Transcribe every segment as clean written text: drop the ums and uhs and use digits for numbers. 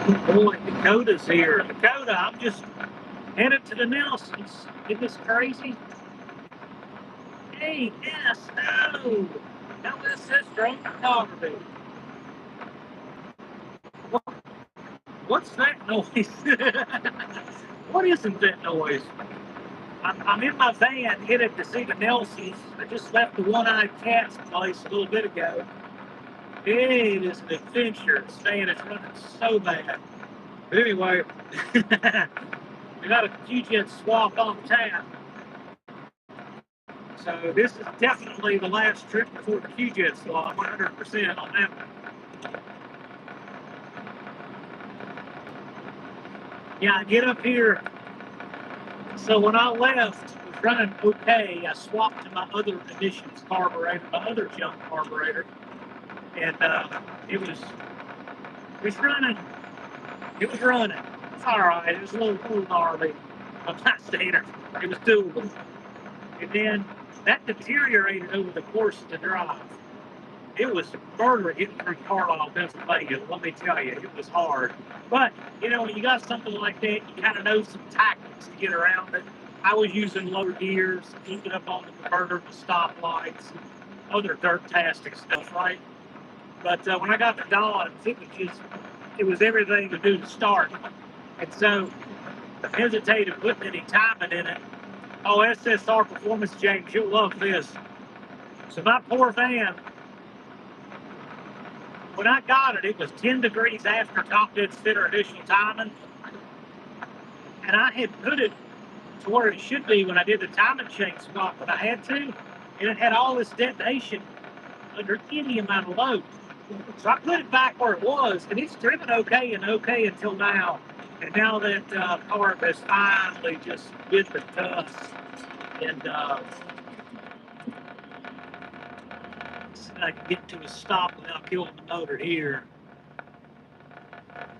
Boy, Dakota's here. Dakota, I'm just headed to the Nelsons. Isn't this crazy? Hey, yes, no. No, this is drone photography. What, what's that noise? What isn't that noise? I'm in my van headed to see the Nelsons. I just left the one-eyed cat's place a little bit ago. It is an adventure. This van is running so bad. But anyway, we got a QGen swap on tap. So this is definitely the last trip before the QGen swap, 100% on that one. Yeah, I get up here. So when I left, it was running okay. I swapped to my other emissions carburetor, my other junk carburetor, and it was running. It was running. It's all right. It was a little gnarly. I'm not saying it was doable. And then that deteriorated over the course of the drive. It was murder getting through Carlisle, Pennsylvania. Let me tell you, it was hard. But, you know, when you got something like that, you kind of know some tactics to get around it. I was using lower gears, keeping up on the converter, the stoplights, other dirt-tastic stuff, right? But when I got the Dodge, it was everything to do to start. And so I hesitated putting any timing in it. Oh, SSR Performance, James, you'll love this. So my poor van, when I got it, it was 10 degrees after top dead center initial timing. And I had put it to where it should be when I did the timing chain swap when I had to. And it had all this detonation under any amount of load. So I put it back where it was, and it's driven okay until now. And now that carb has finally just bit the dust. And I can get to a stop without killing the motor here.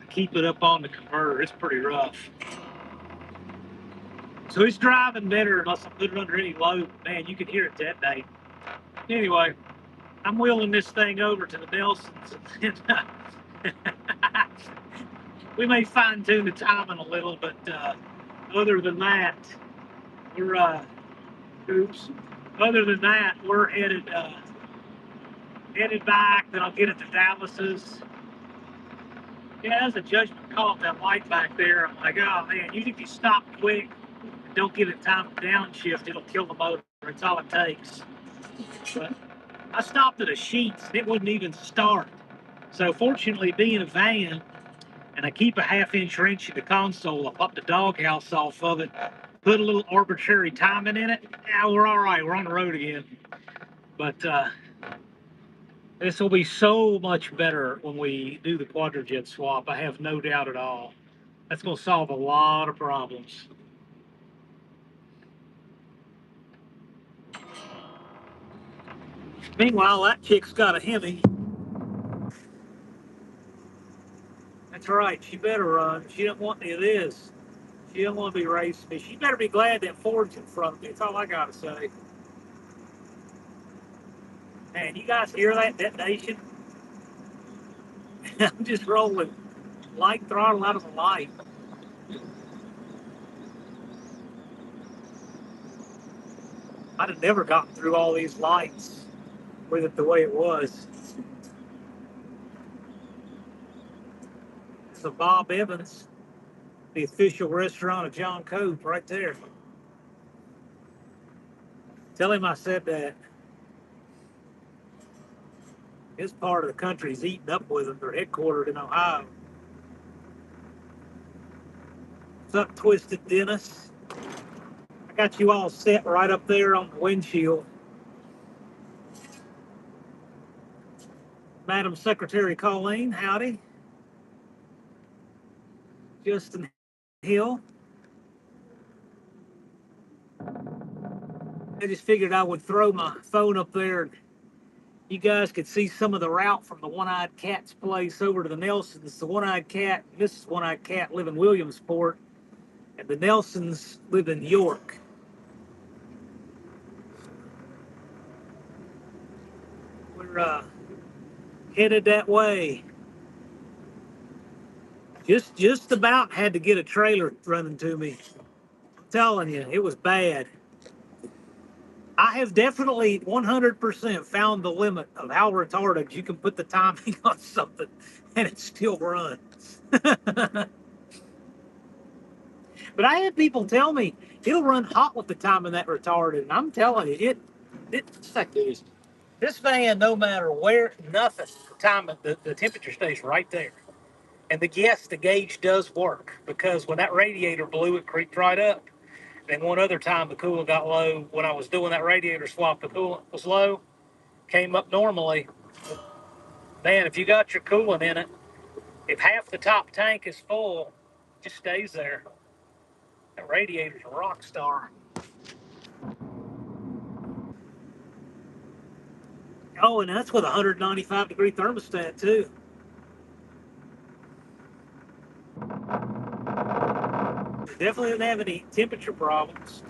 Keep it up on the converter. It's pretty rough. So it's driving better unless I put it under any load. Man, you can hear it detonate. Anyway, I'm wheeling this thing over to the Nelsons. We may fine tune the timing a little, but other than that, we're Other than that, we're headed back. Then I'll get it to Dallas's. Yeah, that's a judgment call at that light back there. I'm like, oh man, even if you stop quick and don't give it time to downshift, it'll kill the motor. It's all it takes. But I stopped at a Sheets and it wouldn't even start. So fortunately, being a van, and I keep a half-inch wrench in the console, I popped the doghouse off of it, put a little arbitrary timing in it. Now we're all right. We're on the road again. But this will be so much better when we do the quadrajet swap. I have no doubt at all. That's going to solve a lot of problems. Meanwhile, that chick's got a Hemi. That's right. She better run. She don't want any of this. She don't want to be racing me. She better be glad that Ford's in front of me. That's all I got to say. Man, you guys hear that detonation? I'm just rolling light throttle out of the light. I'd have never gotten through all these lights with it the way it was. So Bob Evans, the official restaurant of John Cope, right there. Tell him I said that. His part of the country's eating up with them. They're headquartered in Ohio. What's up, Twisted Dennis? I got you all set right up there on the windshield. Madam Secretary Colleen, howdy. Justin Hill. I just figured I would throw my phone up there and you guys could see some of the route from the One-Eyed Cat's place over to the Nelsons. The One-Eyed Cat, Mrs. One-Eyed Cat live in Williamsport, and the Nelsons live in York. We're headed that way. Just about had to get a trailer running to me. I'm telling you, it was bad. I have definitely 100% found the limit of how retarded you can put the timing on something and it still runs. But I had people tell me it'll run hot with the timing that retarded, and I'm telling you, it's like this. This van, no matter where, nothing, the timing, the temperature stays right there. And yes, the gauge does work because when that radiator blew, it creeped right up. And one other time the coolant got low, when I was doing that radiator swap, the coolant was low, came up normally. Man, if you got your coolant in it, if half the top tank is full, it just stays there. That radiator's a rock star. Oh, and that's with a 195-degree thermostat, too. Definitely didn't have any temperature problems.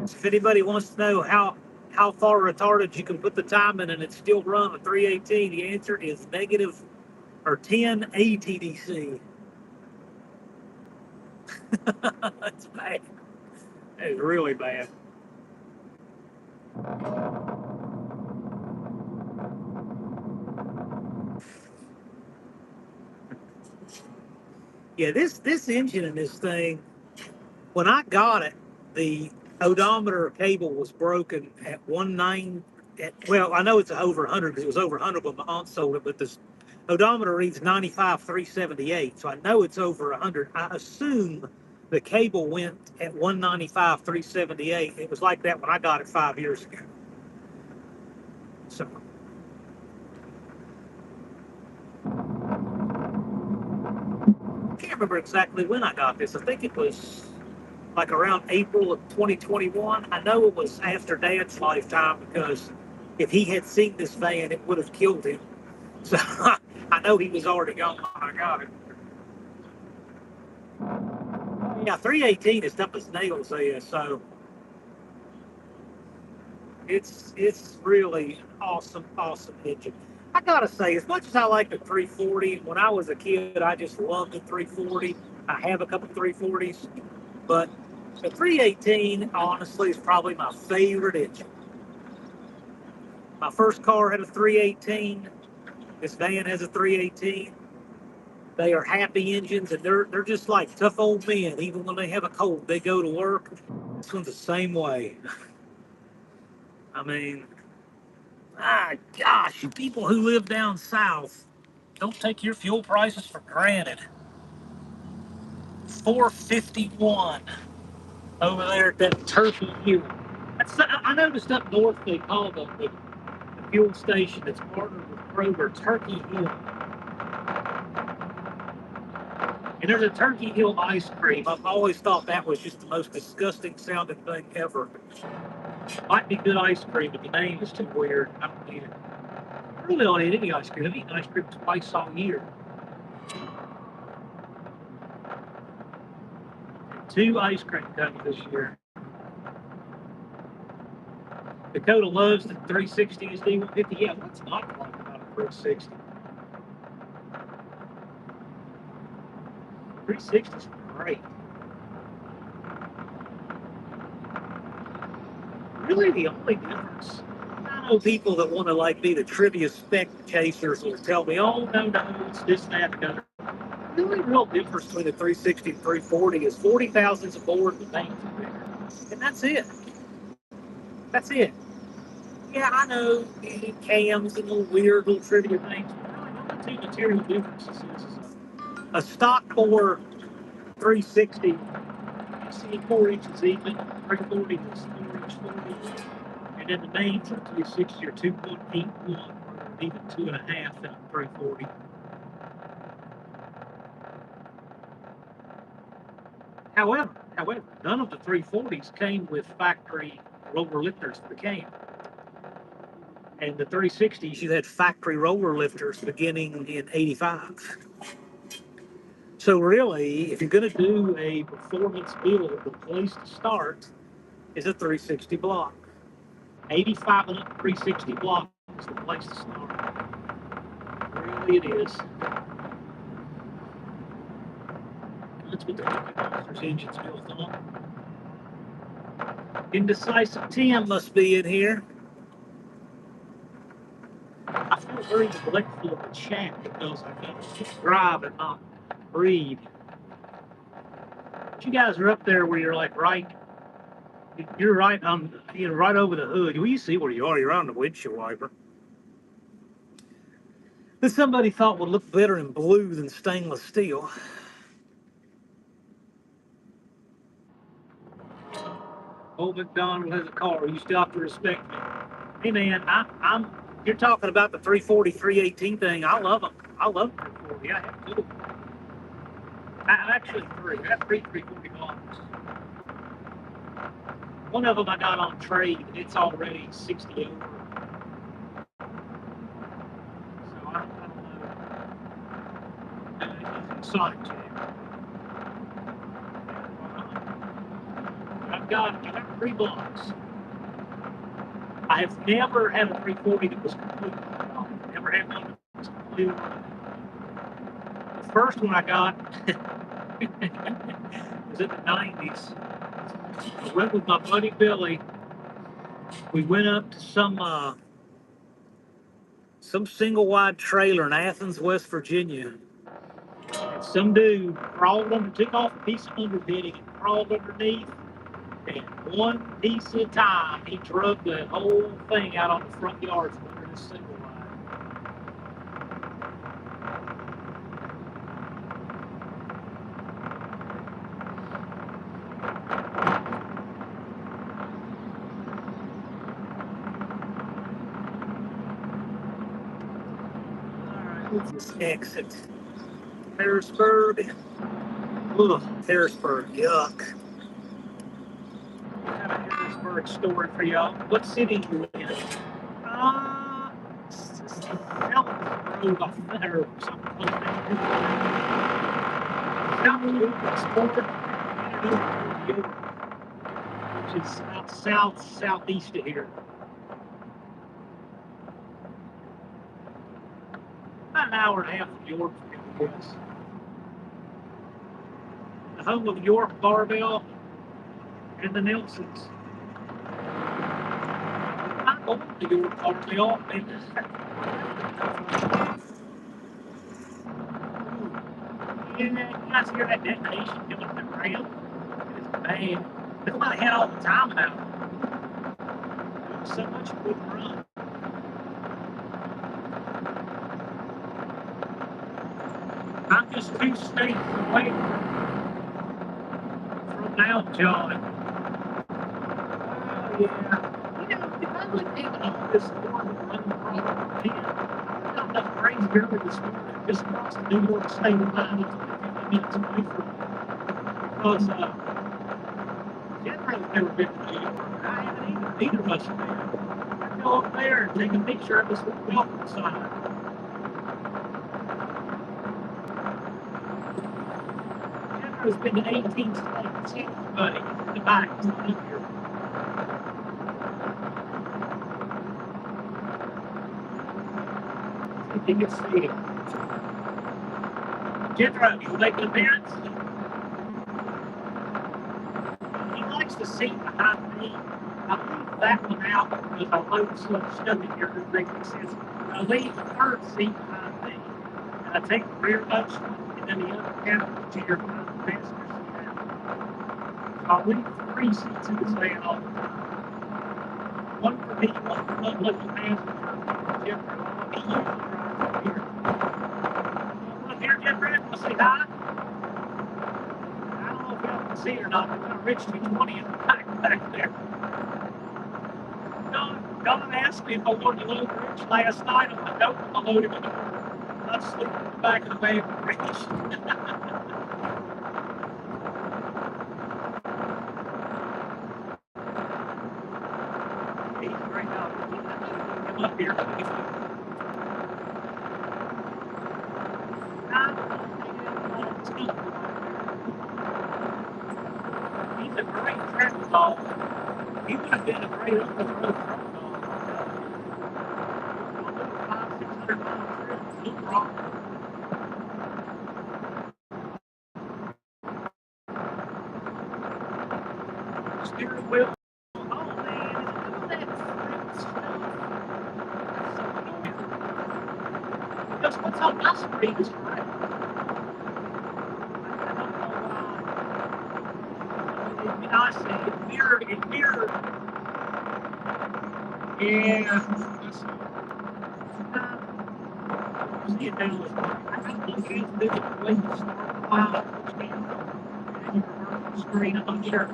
If anybody wants to know how far retarded you can put the time in and it still run a 318, the answer is negative or 10 ATDC. That's bad. That is really bad. Yeah, this engine and this thing, when I got it, the odometer cable was broken at 19. Well, I know it's over 100 because it was over 100 when my aunt sold it, but this odometer reads 95,378, so I know it's over 100. I assume the cable went at 195,378. It was like that when I got it 5 years ago. So I can't remember exactly when I got this. I think it was like around April of 2021. I know it was after Dad's lifetime because if he had seen this van, it would have killed him. So I know he was already gone when I got it. Yeah, 318 is tough as nails there, so it's really an awesome engine. I gotta say, as much as I like the 340, when I was a kid, I just loved the 340. I have a couple 340s, but the 318, honestly, is probably my favorite engine. My first car had a 318. This van has a 318. They are happy engines, and they're just like tough old men. Even when they have a cold, they go to work. This one's the same way. I mean, gosh, you people who live down south, don't take your fuel prices for granted. 451 over there at that Turkey Hill. I noticed up north they call the fuel station that's partnered with Kroger Turkey Hill. And there's a Turkey Hill ice cream. I've always thought that was just the most disgusting sounding thing ever. Might be good ice cream, but the name is too weird. I don't eat it. I really don't eat any ice cream. I've eaten ice cream twice all year. 2 ice cream cones this year. Dakota loves the 360 is D150. Yeah, what's not to like about a 360? 360 is great. Really, the only difference. I know people that want to like be the trivia spec chasers will tell me, "Oh no, it's this, that, and the other." The only real difference between the 360 and 340 is 40 thousandths aboard the names are bigger, and that's it. That's it. Yeah, I know cams and little weird little trivia things, but really, the two material differences is a stock bore 360, you see 4 inches even, 340 is 4 inch 40, and then the mains of 360 are 2.81, or even 2.5 in 340. However, none of the 340s came with factory roller lifters for the cam. And the 360s, you had factory roller lifters beginning in '85. So really, if you're going to do a performance build, the place to start is a 360 block. 85 and up 360 block is the place to start. Really, it is. That's what the engine's built on. Indecisive Tim must be in here. I feel very neglectful of the chat because I can drive and not read. But you guys are up there where you're like you're right right over the hood. Well, you see where you are. You're on the windshield wiper. That somebody thought would look better in blue than stainless steel. Old McDonald has a car. You still have to respect me. Hey man, you're talking about the 340, 318 thing. I love them. I love 340. I have two. Actually three. I have three 340 blocks. One of them I got on trade. It's already 60 over. So I don't know. It's exotic to him. I've got three blocks. I have never had a 340 that was completely off. Never had one that was completely off. The first one I got was in the 90s. I went with my buddy Billy. We went up to some single wide trailer in Athens, West Virginia. And some dude took off a piece of underbidding and crawled underneath. And one piece at a time, he drug the whole thing out on the front yard from under this single wide. Let's just exit Harrisburg. Ugh, Harrisburg, yuck. I have a Harrisburg story for y'all. What city you in? South Road off there or something like that. South Road, which is out southeast of here. About an hour and a half from York, I guess. The home of York Barbell and the Nelsons. I'm going to York Barbell. You guys hear that detonation coming from the ground? It's bad. Nobody had all the time now. There was so much good run. I'm just 2 states away from now, John. Oh, yeah. You know, if I was thinking all this storm and running across the land, not enough crazy early this morning just across the New York state line. It's only 50 minutes away from me. Because Jethro's never been to New York. I haven't either of us have been. I go up there and take a picture of this little welcome sign. Jethro's been to 18 states. Buddy, the back is not up here. You can see it. Jethro, you make an appearance? He likes to see behind me. I leave that one out because I load so much stuff in here that makes sense. I leave the third seat behind me, and I take the rearmost one, and then the other cabinet chair behind the passenger seat out. So I leave 3 seats in this van all the time. One for me, one for my lucky passenger, Jethro. He usually drives up here. Up here, Jethro, want to say hi? I don't know if y'all can see it or not. We've got a Rich 220 in the back there. Don asked me if I wanted to load Rich last night. I'm like, nope, I'll load him in the morning. I'm sleeping in the back of the van with Rich. He's a great dog. Come up here. a great track dog. He would have been a great open road track dog. 500-600 mile trips, no problem. Steering wheel. Oh man, is it doing that freak stuff? That's so annoying. Because what's on my screen is correct. I don't know why. I say it mirrored. Yeah. See it down with I don't know if it's the way to start the file, which means the screen, I'm not sure.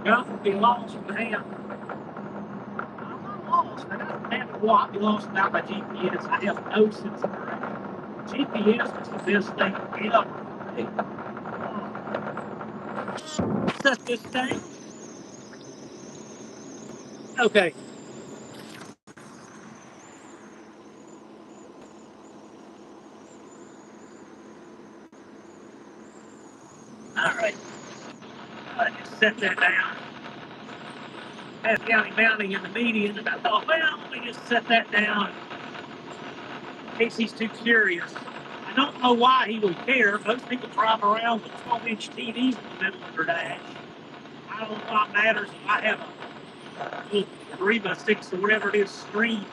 God would be lost with him. I'm not lost. I don't have to walk. Be lost without my GPS. I have no sense of direction. GPS is the best thing ever for me. Set this thing. Okay. All right. Just set that down. Had county mounting in the median, and I thought, well, let me just set that down in case he's too curious. I don't know why he would care. Most people drive around with 12-inch TVs in the middle of their dash. I don't know what matters if I have a little 3x6 or whatever it is screen.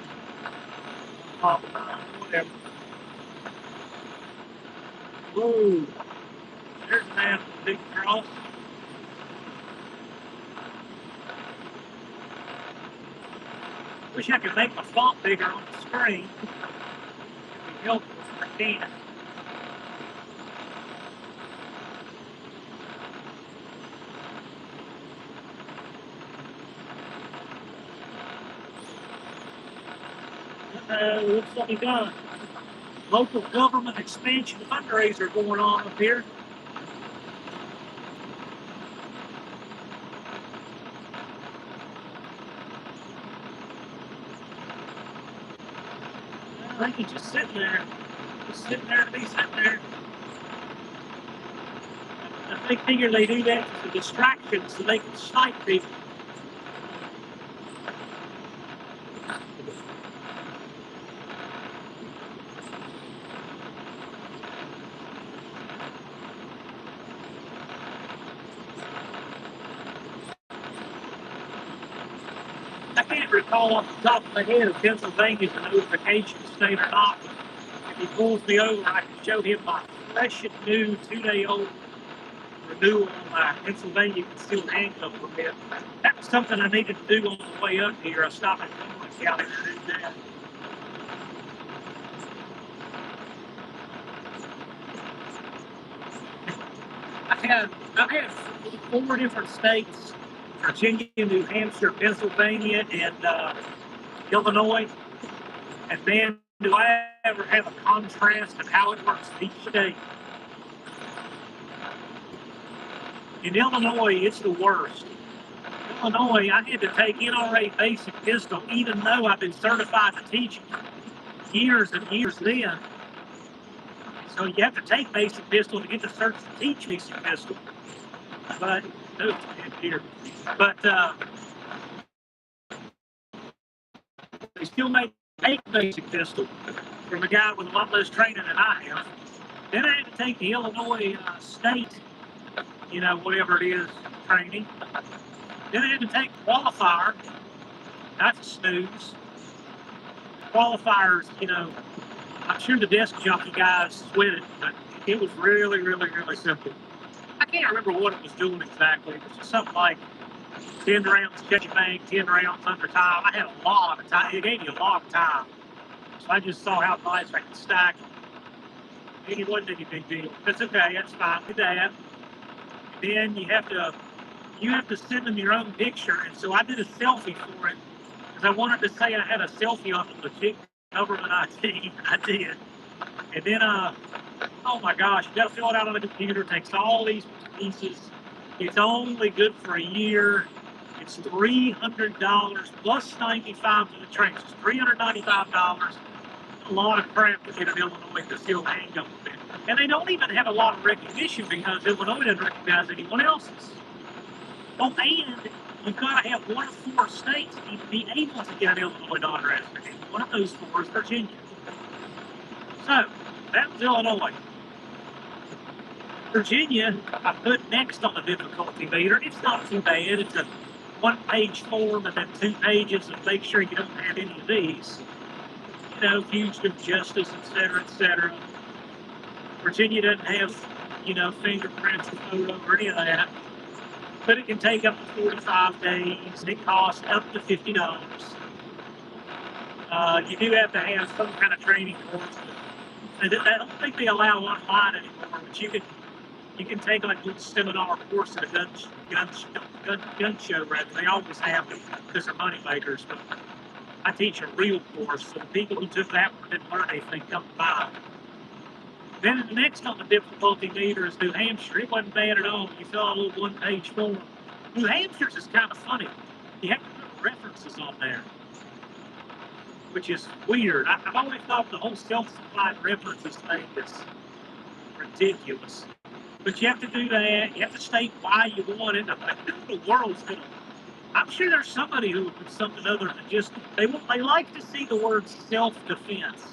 Whatever. Whoa. There's a man with a big cross. Wish I could make my font bigger on the screen. It'd be helpful if I can. Looks like we got a local government expansion fundraiser going on up here. I think he's just sitting there. Just sitting there to be sitting there. I figure they do that as a distraction so they can snipe people. I can't recall off the top of my head if Pennsylvania's a notification state or not. If he pulls me over, I can show him my fresh and new 2-day-old renewal on my Pennsylvania concealed handcuff permit. That was something I needed to do on the way up here. I stopped at Cumberland County to do that. I've had 4 different states: Virginia, New Hampshire, Pennsylvania, and Illinois. And man, do I ever have a contrast of how it works in each state. In Illinois, it's the worst. Illinois, I had to take NRA basic pistol, even though I've been certified to teach years and years then. So you have to take basic pistol to get the cert to teach basic pistol. But here. But they still take basic pistol from a guy with a lot less training than I have. Then I had to take the Illinois state, whatever it is, training. Then I had to take qualifier. That's a snooze. Qualifiers, I'm sure the desk jockey guys sweat it, but it was really, really, really simple. I can't remember what it was doing exactly. It was just something like 10 rounds catch bank, 10 rounds under time. I had a lot of time. It gave me a lot of time. So I just saw how nice I could stack it. It wasn't any big deal. That's okay. That's fine. Do that. Then you have to send them your own picture. And so I did a selfie for it because I wanted to say I had a selfie on the legit government ID. I did. And then, oh my gosh, you got to fill it out on the computer. It takes all these pieces. It's only good for a year. It's $300 plus $95 for the training. It's $395. A lot of crap to get an Illinois concealed handgun permit. And they don't even have a lot of recognition because Illinois doesn't recognize anyone else's. Oh, and you've got to have one of 4 states to be able to get an Illinois non-resident. One of those 4 is Virginia. So, that was Illinois. Virginia, I put next on the difficulty meter. It's not too bad. It's a 1-page form and then 2 pages, and make sure you don't have any of these. You know, fugitive justice, etc., etc. Virginia doesn't have, you know, fingerprints, photo, or any of that. But it can take up to 45 days. It costs up to $50. You do have to have some kind of training course. I don't think they allow online anymore, but you can take like a little seminar course at a gun show rather. They always have them because they're money makers. But I teach a real course, so the people who took that one didn't learn anything come by. Then the next on the difficulty meter is New Hampshire. It wasn't bad at all. You fill out a little 1-page form. New Hampshire's is kind of funny. You have to put references on there, which is weird. I've always thought the whole self-supplied references thing is ridiculous. But you have to do that. You have to state why you want it. I'm like, the world's gonna. I'm sure there's somebody who would put something other than just they like to see the word self-defense.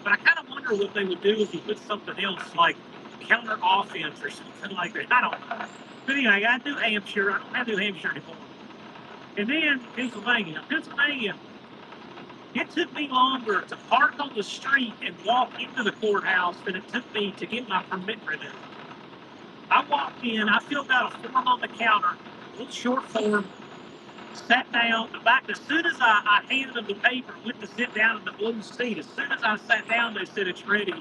But I kind of wonder what they would do if you put something else like counter offense or something like that. I don't know. But anyway, I got New Hampshire. I don't have New Hampshire anymore. And then Pennsylvania. Pennsylvania, it took me longer to park on the street and walk into the courthouse than it took me to get my permit renewed. I walked in, I filled out a form on the counter, a little short form, sat down. As soon as I handed them the paper, went to sit down in the blue seat, as soon as I sat down, they said it's ready.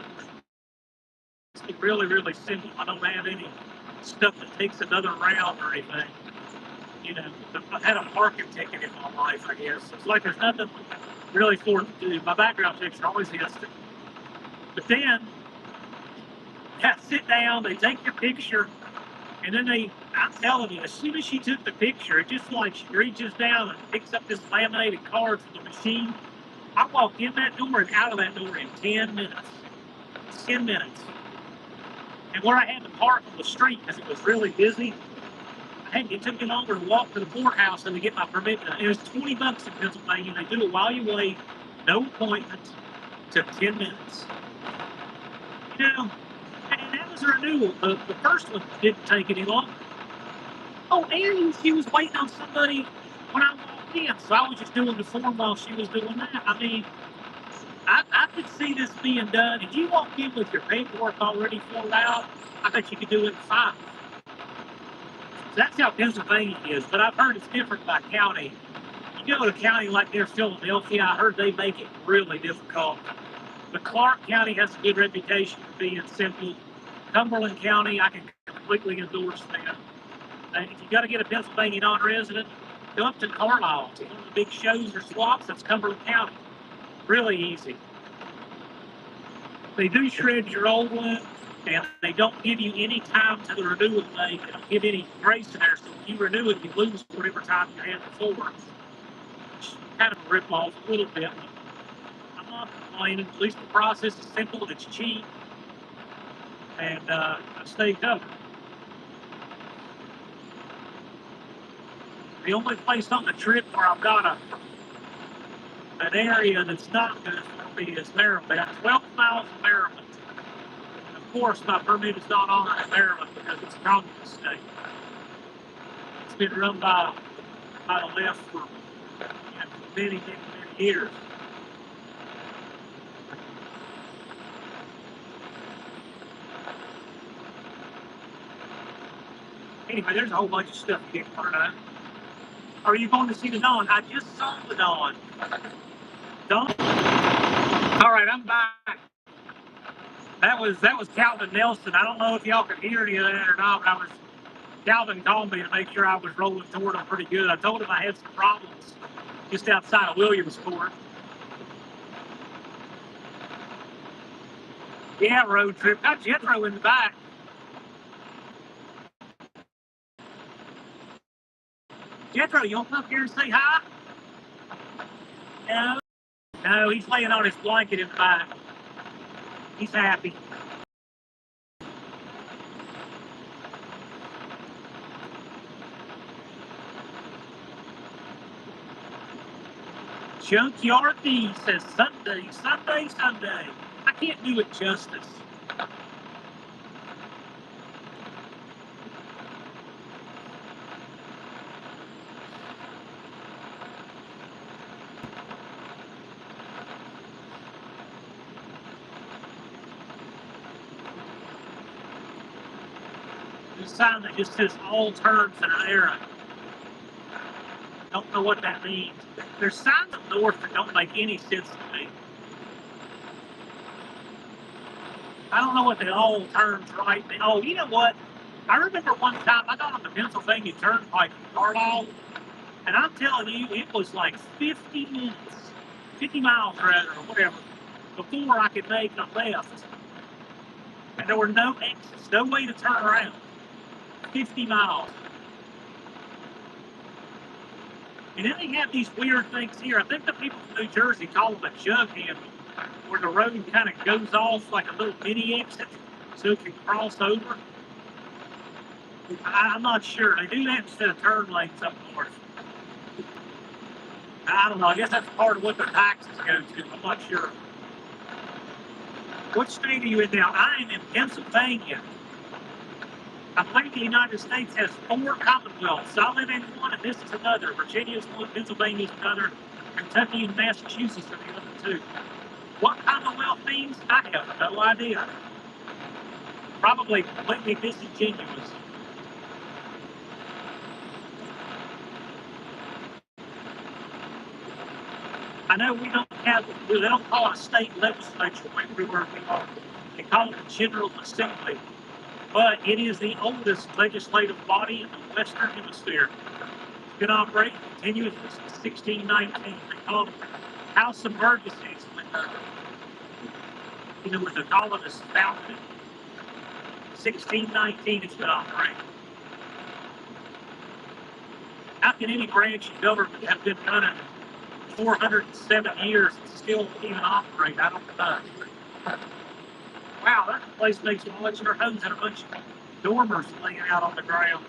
It's really, really simple. I don't have any stuff that takes another round or anything. You know, I've had a parking ticket in my life, I guess. It's like there's nothing really for it to do. My background checks are always instant. But then, sit down, they take your picture, and then I'm telling you, as soon as she took the picture, it just like she reaches down and picks up this laminated card from the machine. I walked in that door and out of that door in 10 minutes. 10 minutes. And where I had to park on the street because it was really busy, it took me longer to walk to the courthouse than to get my permit done. It was $20 in Pennsylvania. They do it while you wait, no appointment, took 10 minutes. You know, and that was a renewal. The first one didn't take any longer. Oh, and she was waiting on somebody when I walked in, so I was just doing the form while she was doing that. I mean, I could see this being done. If you walk in with your paperwork already filled out, I bet you could do it in 5. That's how Pennsylvania is, but I've heard it's different by county. You go to a county like near Philadelphia, I heard they make it really difficult. But Clark County has a good reputation for being simple. Cumberland County, I can completely endorse that. And if you got to get a Pennsylvania non-resident, go up to Carlisle. It's one of the big shows or swaps. That's Cumberland County. Really easy. They do shred your old one, and they don't give you any time to the renewal date. They don't give any grace in there. So if you renew it, you lose whatever time you had before. It's kind of a rip-off a little bit. I'm not complaining. At least the process is simple. It's cheap. And I stay covered. The only place on the trip where I've got an area that's not good for me is Maryland. 12 miles of Maryland. And of course, my permit is not on in Maryland because it's a communist state. It's been run by the left for many years. Anyway, there's a whole bunch of stuff you get learn out. Are you going to see the dawn? I just saw the dawn. Dawn? All right, I'm back. That was Calvin Nelson. I don't know if y'all could hear any of that or not, but Calvin called me to make sure I was rolling toward him pretty good. I told him I had some problems just outside of Williamsport. Yeah, road trip. Got Jethro in the back. Jethro, you want to come up here and say hi? No, he's laying on his blanket in the back. He's happy. Junkyard D says Sunday, Sunday, Sunday. I can't do it justice. There's a sign that just says all terms in AHRA. Don't know what that means. There's signs up north that don't make any sense to me. I don't know what the all terms right mean. Oh, you know what? I remember one time I got on the Pennsylvania Turnpike in Carlisle, and I'm telling you, it was like 50 minutes, 50 miles rather, or whatever, before I could make a left. And there were no exits, no way to turn around. 50 miles. And then they have these weird things here. I think the people from New Jersey call them a jug handle, where the road kind of goes off like a little mini exit so it can cross over. I'm not sure. They do that instead of turn lanes up north. I don't know. I guess that's part of what their taxes go to. I'm not sure. What state are you in now? I am in Pennsylvania. I believe the United States has 4 commonwealths. I live in one, and this is another. Virginia's one, Pennsylvania's another, Kentucky and Massachusetts are the other 2. What commonwealth means? I have no idea. Probably completely disingenuous. I know we don't call it a state legislature everywhere we are. They call it a General Assembly. But it is the oldest legislative body in the Western Hemisphere. It's been operating continuously since 1619. They call it House of Burgesses when the colonists founded it. 1619 it's been operating. How can any branch of government have been done in 407 years and still even operate? I don't know. Wow, that place makes modular homes and a bunch of dormers laying out on the ground.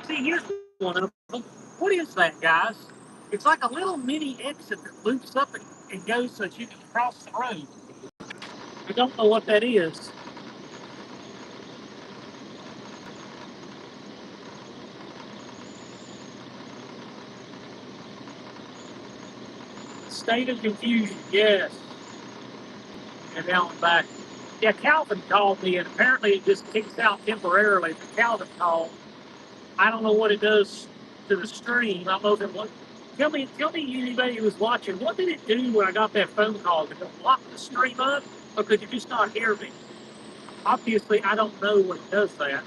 See, here's one of them. What is that, guys? It's like a little mini exit that loops up and goes so that you can cross the road. I don't know what that is. State of confusion, yes. And now I'm back. Yeah, Calvin called me, and apparently it just kicks out temporarily. The Calvin call. I don't know what it does to the stream. I don't know if it was. Tell me, anybody who was watching, what did it do when I got that phone call? Did it lock the stream up, or could you just not hear me? Obviously, I don't know what does that.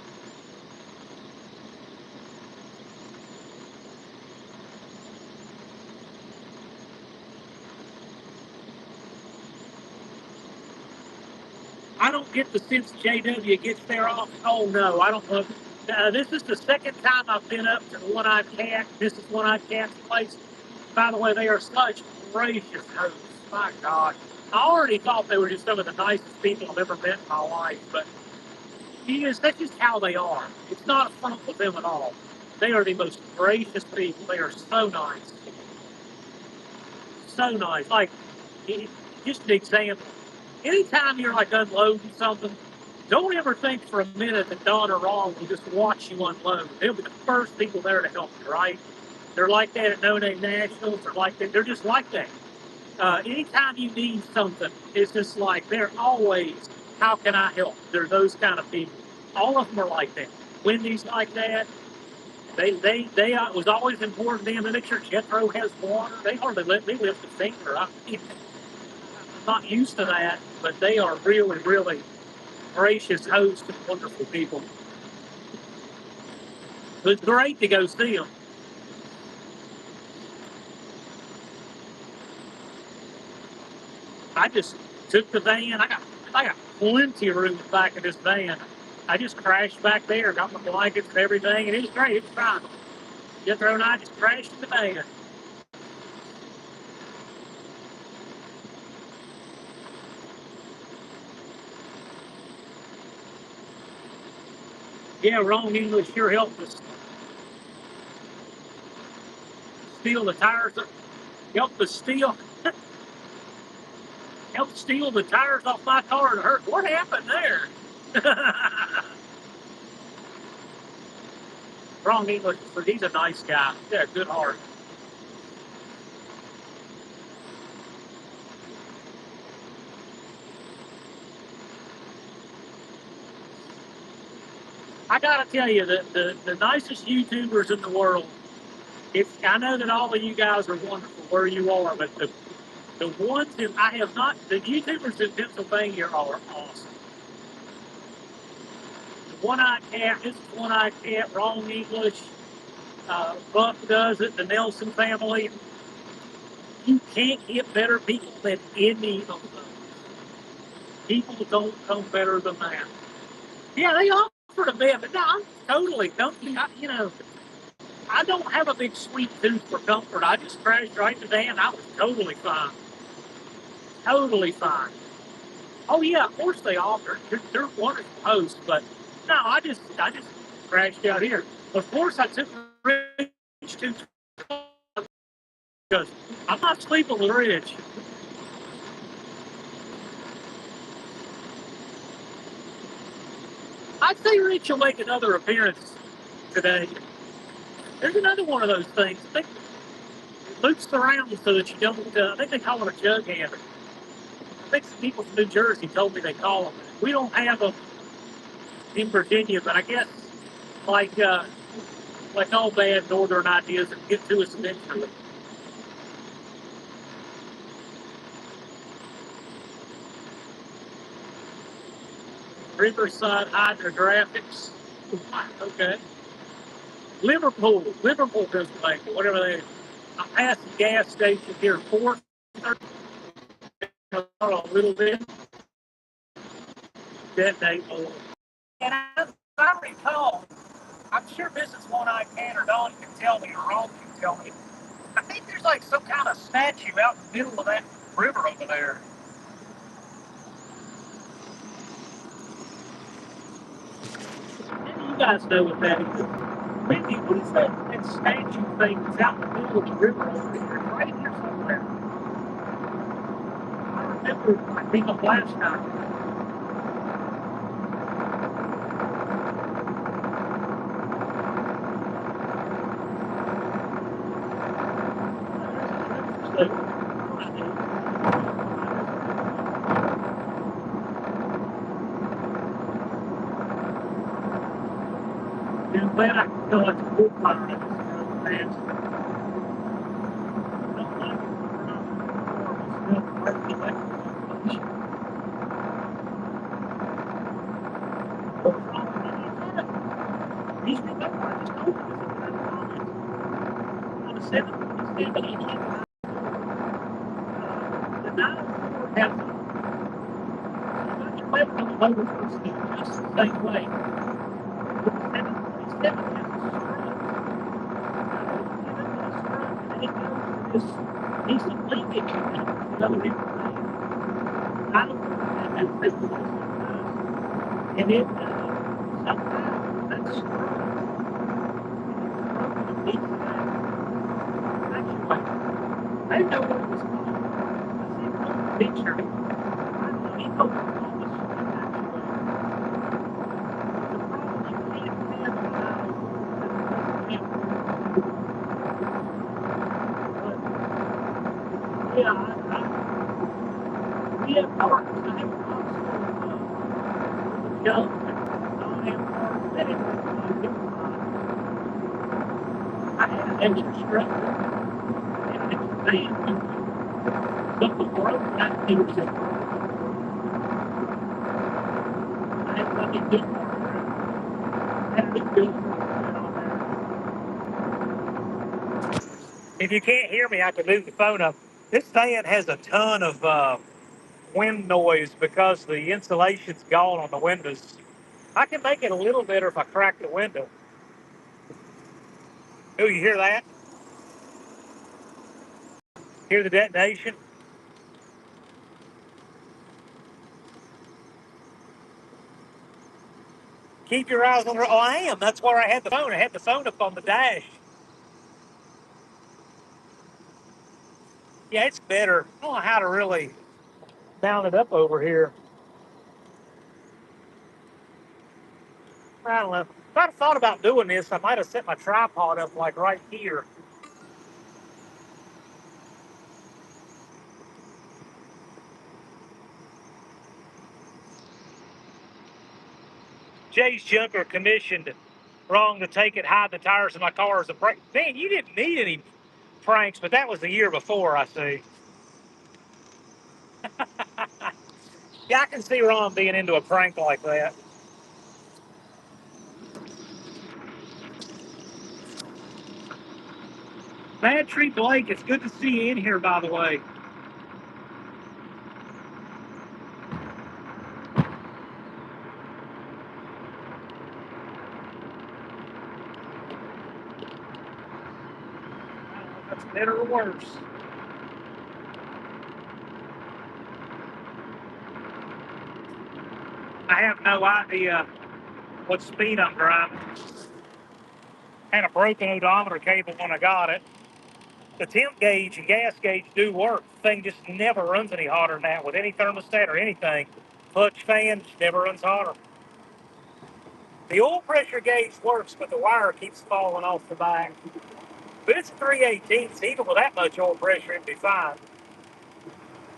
I don't get the sense JW gets there off. Oh no, I don't know. This is the second time I've been up to the One-Eyed Cat. This is One-Eyed Cat's place. By the way, they are such gracious hosts. My God. I already thought they were just some of the nicest people I've ever met in my life, but that's just how they are. It's not a front with them at all. They are the most gracious people. They are so nice. So nice. Like, just an example. Anytime you're like unloading something, don't ever think for a minute that Don or Ron will just watch you unload. They'll be the first people there to help you, right? They're like that at No Name Nationals. They're like that. They're just like that. Anytime you need something, it's just like they're always, how can I help? They're those kind of people. All of them are like that. Wendy's like that. They it was always important to them to make sure Jethro has water. They hardly let me lift a finger. I'm not used to that, but they are really, really gracious hosts and wonderful people. It was great to go see them. I just took the van. I got plenty of room in the back of this van. I just crashed back there, got my blankets and everything, and it was great. It was fine. Jethro and I just crashed in the van. Yeah, wrong English sure helped us. steal the tires, helped to steal, helped steal the tires off my car and hurt. What happened there? Wrong English, but he's a nice guy. Yeah, good heart. I gotta tell you, the nicest YouTubers in the world. I know that all of you guys are wonderful where you are, but the ones that I have not, the YouTubers in Pennsylvania are awesome. The One-Eyed Cat, this is One-Eyed Cat, Wrong English, Buck does it, the Nelson family. You can't get better people than any of those. People don't come better than that. Yeah, they offered a bit, but no, I'm totally, I don't have a big sweet tooth for comfort. I just crashed right to Dan. I was totally fine. Totally fine. Oh yeah, of course they offered. They're wonderful hosts, but no, I just crashed out here. Of course I took Rich to because I'm not sleeping with Rich. I'd say Rich will make another appearance today. There's another one of those things. I think it loops around so that you don't. I think they call it a jug hammer. I think some people from New Jersey told me they call them. We don't have them in Virginia, but I guess like all bad northern ideas that get to us eventually. Riverside Hydrographics. Okay. Liverpool, Pennsylvania, whatever they. I passed the gas station here, 430, a little bit. Detonate more. And as I recall, I'm sure Mrs. One-Eyed Cat or Dawn can tell me, or Ron can tell me. I think there's like some kind of statue out in the middle of that river over there. Maybe you guys know what that is. Mindy, what is that statue thing that's out in the middle of the river over here? It's right here somewhere. I remember, I think of last time. I'm glad I can tell it's a good fire in this fast. Don't like These remember I just told you this in the comments. On the 7th, the 904 has a bunch of lower first just the same way. The 747 has a this decent linkage with other information. I don't know that that's what it and it somehow that's actually I didn't know what it was called. I see it on the picture. I don't know, he told me it's called a strut actually. The problem you can't have yeah, we have parks. I have parks for young. I have parks that I had an extra structure and an extra van. Something broke that thing was in. I had nothing good for it. I had a big building on there. If you can't hear me, I can move the phone up. This fan has a ton of wind noise because the insulation's gone on the windows. I can make it a little better if I crack the window. Oh, you hear that? Hear the detonation? Keep your eyes on the road. Oh, I am. That's where I had the phone. I had the phone up on the dash. Yeah, it's better. I don't know how to really mount it up over here. I don't know. If I'd thought about doing this, I might have set my tripod up like right here. Jay's Junker commissioned wrong to take it, hide the tires of my car as a prank. Man, you didn't need any pranks, but that was the year before, I see. Yeah, I can see Ron being into a prank like that. Bad Tree Blake, it's good to see you in here, by the way. I don't know if that's better or worse. I have no idea what speed I'm driving. Had a broken odometer cable when I got it. The temp gauge and gas gauge do work. The thing just never runs any hotter than that with any thermostat or anything. Clutch fan never runs hotter. The oil pressure gauge works, but the wire keeps falling off the back. But it's 318, so even with that much oil pressure, it'd be fine.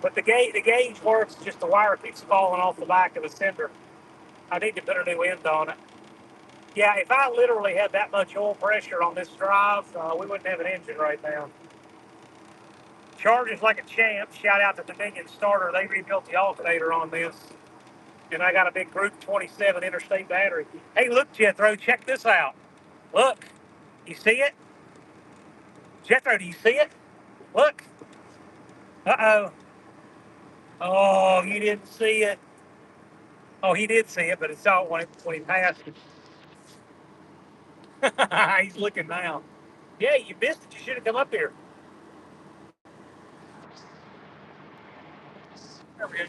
But the gauge works, just the wire keeps falling off the back of the sender. I need to put a new end on it. Yeah, if I literally had that much oil pressure on this drive, we wouldn't have an engine right now. Charges like a champ. Shout out to Dominion Starter. They rebuilt the alternator on this. And I got a big Group 27 interstate battery. Hey, look, Jethro, check this out. Look, you see it? Jethro, do you see it? Look. Uh-oh. Oh, you didn't see it. Oh, he did see it, but it saw it when he passed it. He's looking now. Yeah, you missed it. You should have come up here. There we go.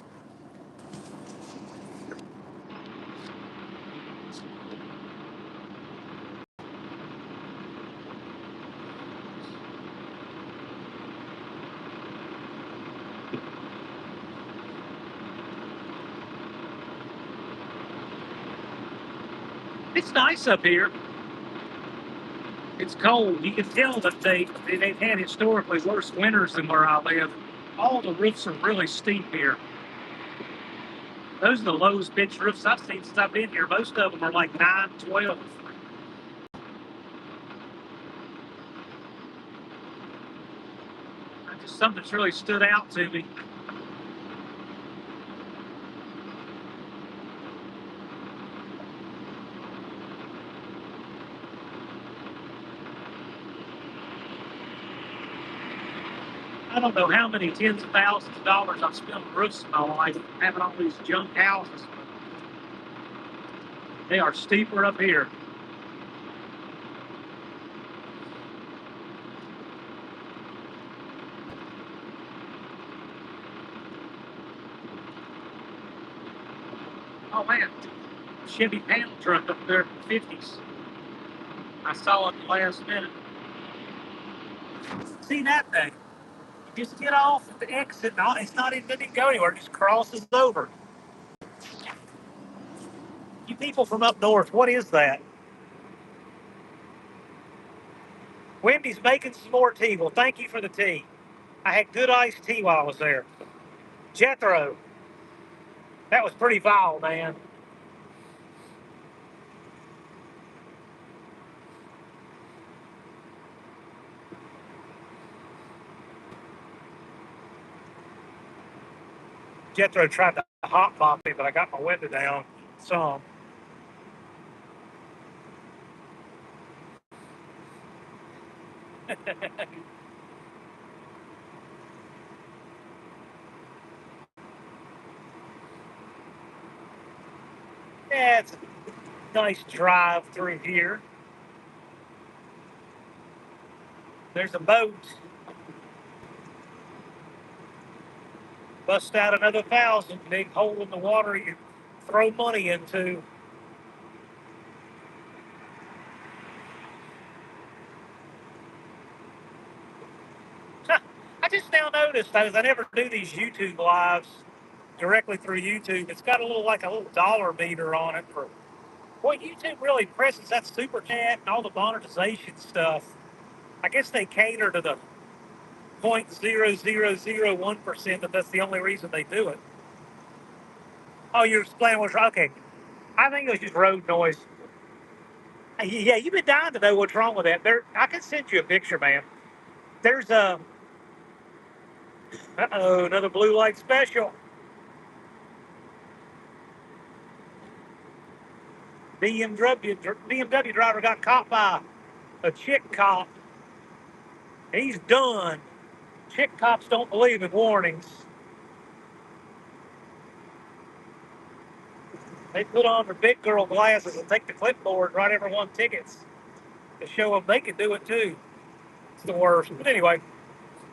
It's nice up here. It's cold. You can tell that they've had historically worse winters than where I live. All the roofs are really steep here. Those are the lowest pitch roofs I've seen since I've been here. Most of them are like 9, 12. Just something's really stood out to me. I don't know how many tens of thousands of dollars I've spent on roofs in my life, having all these junk houses. They are steeper up here. Oh man, Chevy panel truck up there in the 50s. I saw it last minute. See that thing? You just get off at the exit. No, it's not even didn't go anywhere. It just crosses over. You people from up north, what is that? Wendy's making some more tea. Well, thank you for the tea. I had good iced tea while I was there. Jethro, that was pretty vile, man. Jethro tried to hot pop me, but I got my window down some. Yeah, it's a nice drive through here. There's a boat. Bust out another 1,000. Big hole in the water you throw money into. I just now noticed noticed, I never do these YouTube lives directly through YouTube. It's got a little dollar meter on it for what YouTube really presses that super chat and all the monetization stuff. I guess they cater to the 0.0001% that that's the only reason they do it. Oh, you're explaining what's wrong. Okay. I think it was just road noise. Yeah, you've been dying to know what's wrong with that. I can send you a picture, man. There's another blue light special. BMW driver got caught by a chick cop. He's done. Chick cops don't believe in warnings. They put on their big girl glasses and take the clipboard and write everyone tickets to show them they can do it too. It's the worst. But anyway,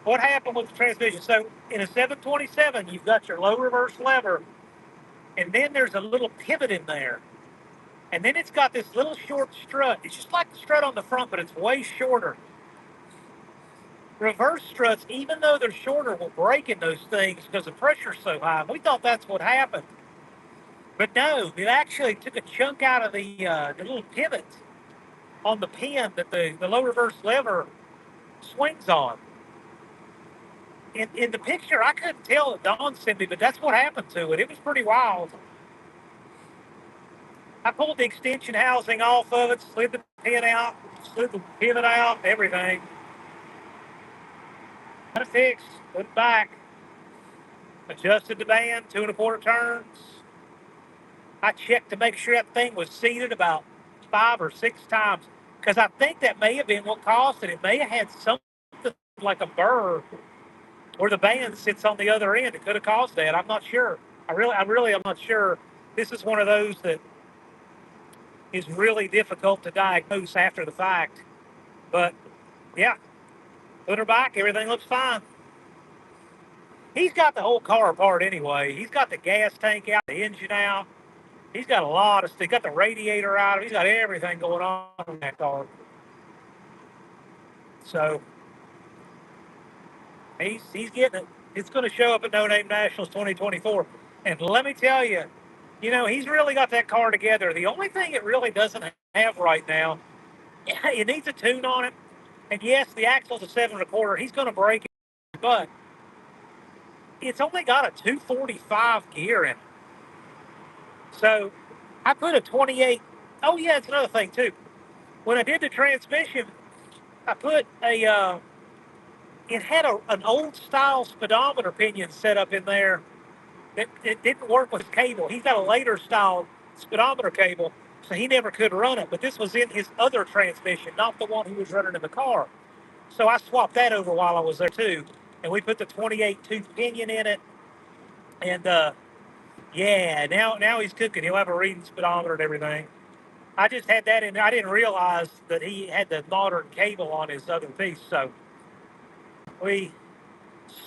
what happened with the transmission? So in a 727, you've got your low reverse lever, and then there's a little pivot in there. And then it's got this little short strut. It's just like the strut on the front, but it's way shorter. Reverse struts, even though they're shorter, will break in those things because the pressure's so high. We thought that's what happened. But no, it actually took a chunk out of the little pivot on the pin that the low reverse lever swings on. In the picture, I couldn't tell that Don sent me, but that's what happened to it. It was pretty wild. I pulled the extension housing off of it, slid the pin out, slid the pivot out, everything. Got it fixed, put it back, adjusted the band, 2 1/4 turns. I checked to make sure that thing was seated about 5 or 6 times because I think that may have been what caused it. It may have had something like a burr where the band sits on the other end. It could have caused that. I'm not sure. I really am not sure. This is one of those that is really difficult to diagnose after the fact. But yeah, put her back. Everything looks fine. He's got the whole car apart anyway. He's got the gas tank out, the engine out. He's got a lot of stuff. He's got the radiator out. He's got everything going on in that car. So he's getting it. It's going to show up at No Name Nationals 2024. And let me tell you, he's really got that car together. The only thing it really doesn't have right now, it needs a tune on it. And yes, the axle's a 7 1/4. He's going to break it, but it's only got a 245 gear in it. So I put a 28. Oh yeah, it's another thing too. When I did the transmission, I put it had an old style speedometer pinion set up in there that it didn't work with cable. He's got a later style speedometer cable, so he never could run it. But this was in his other transmission, not the one he was running in the car. So I swapped that over while I was there too, and we put the 28 tooth pinion in it. And yeah, now he's cooking. He'll have a reading speedometer and everything. I just had that in. I didn't realize that he had the modern cable on his other piece, so we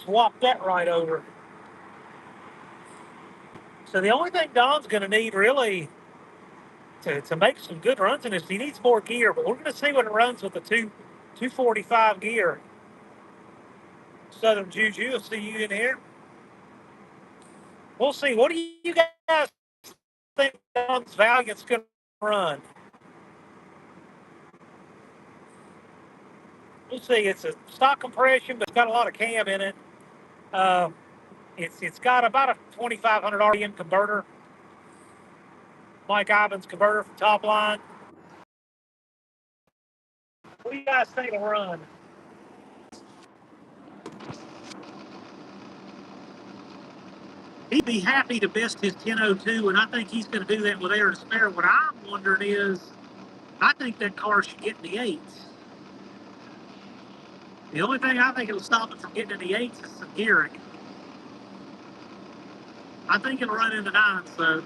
swapped that right over. So the only thing Don's going to need really to make some good runs in this, he needs more gear, but we're going to see what it runs with the 245 gear. Southern Juju, I'll see you in here. We'll see. What do you guys think Don's Valiant's going to run? We'll see. It's a stock compression, but it's got a lot of cam in it. It's got about a 2,500 RPM converter. Mike Ivan's converter from Top Line. What do you guys think will run? He'd be happy to best his 1002, and I think he's going to do that with air to spare. What I'm wondering is, I think that car should get in the 8s. The only thing I think it'll stop it from getting in the 8s is some gearing. I think it'll run in the 9s, though.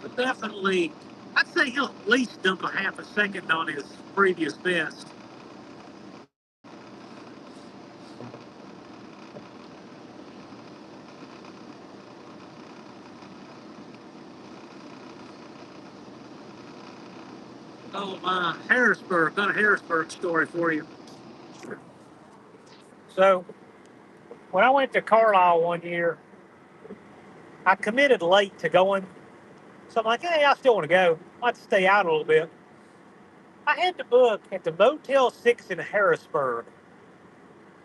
But definitely, I'd say he'll at least dump a half a second on his previous best. tell my Harrisburg, kind of Harrisburg story for you. So when I went to Carlisle one year, I committed late to going. So I'm like, hey, I still want to go. I'd like to stay out a little bit. I had to book at the Motel 6 in Harrisburg.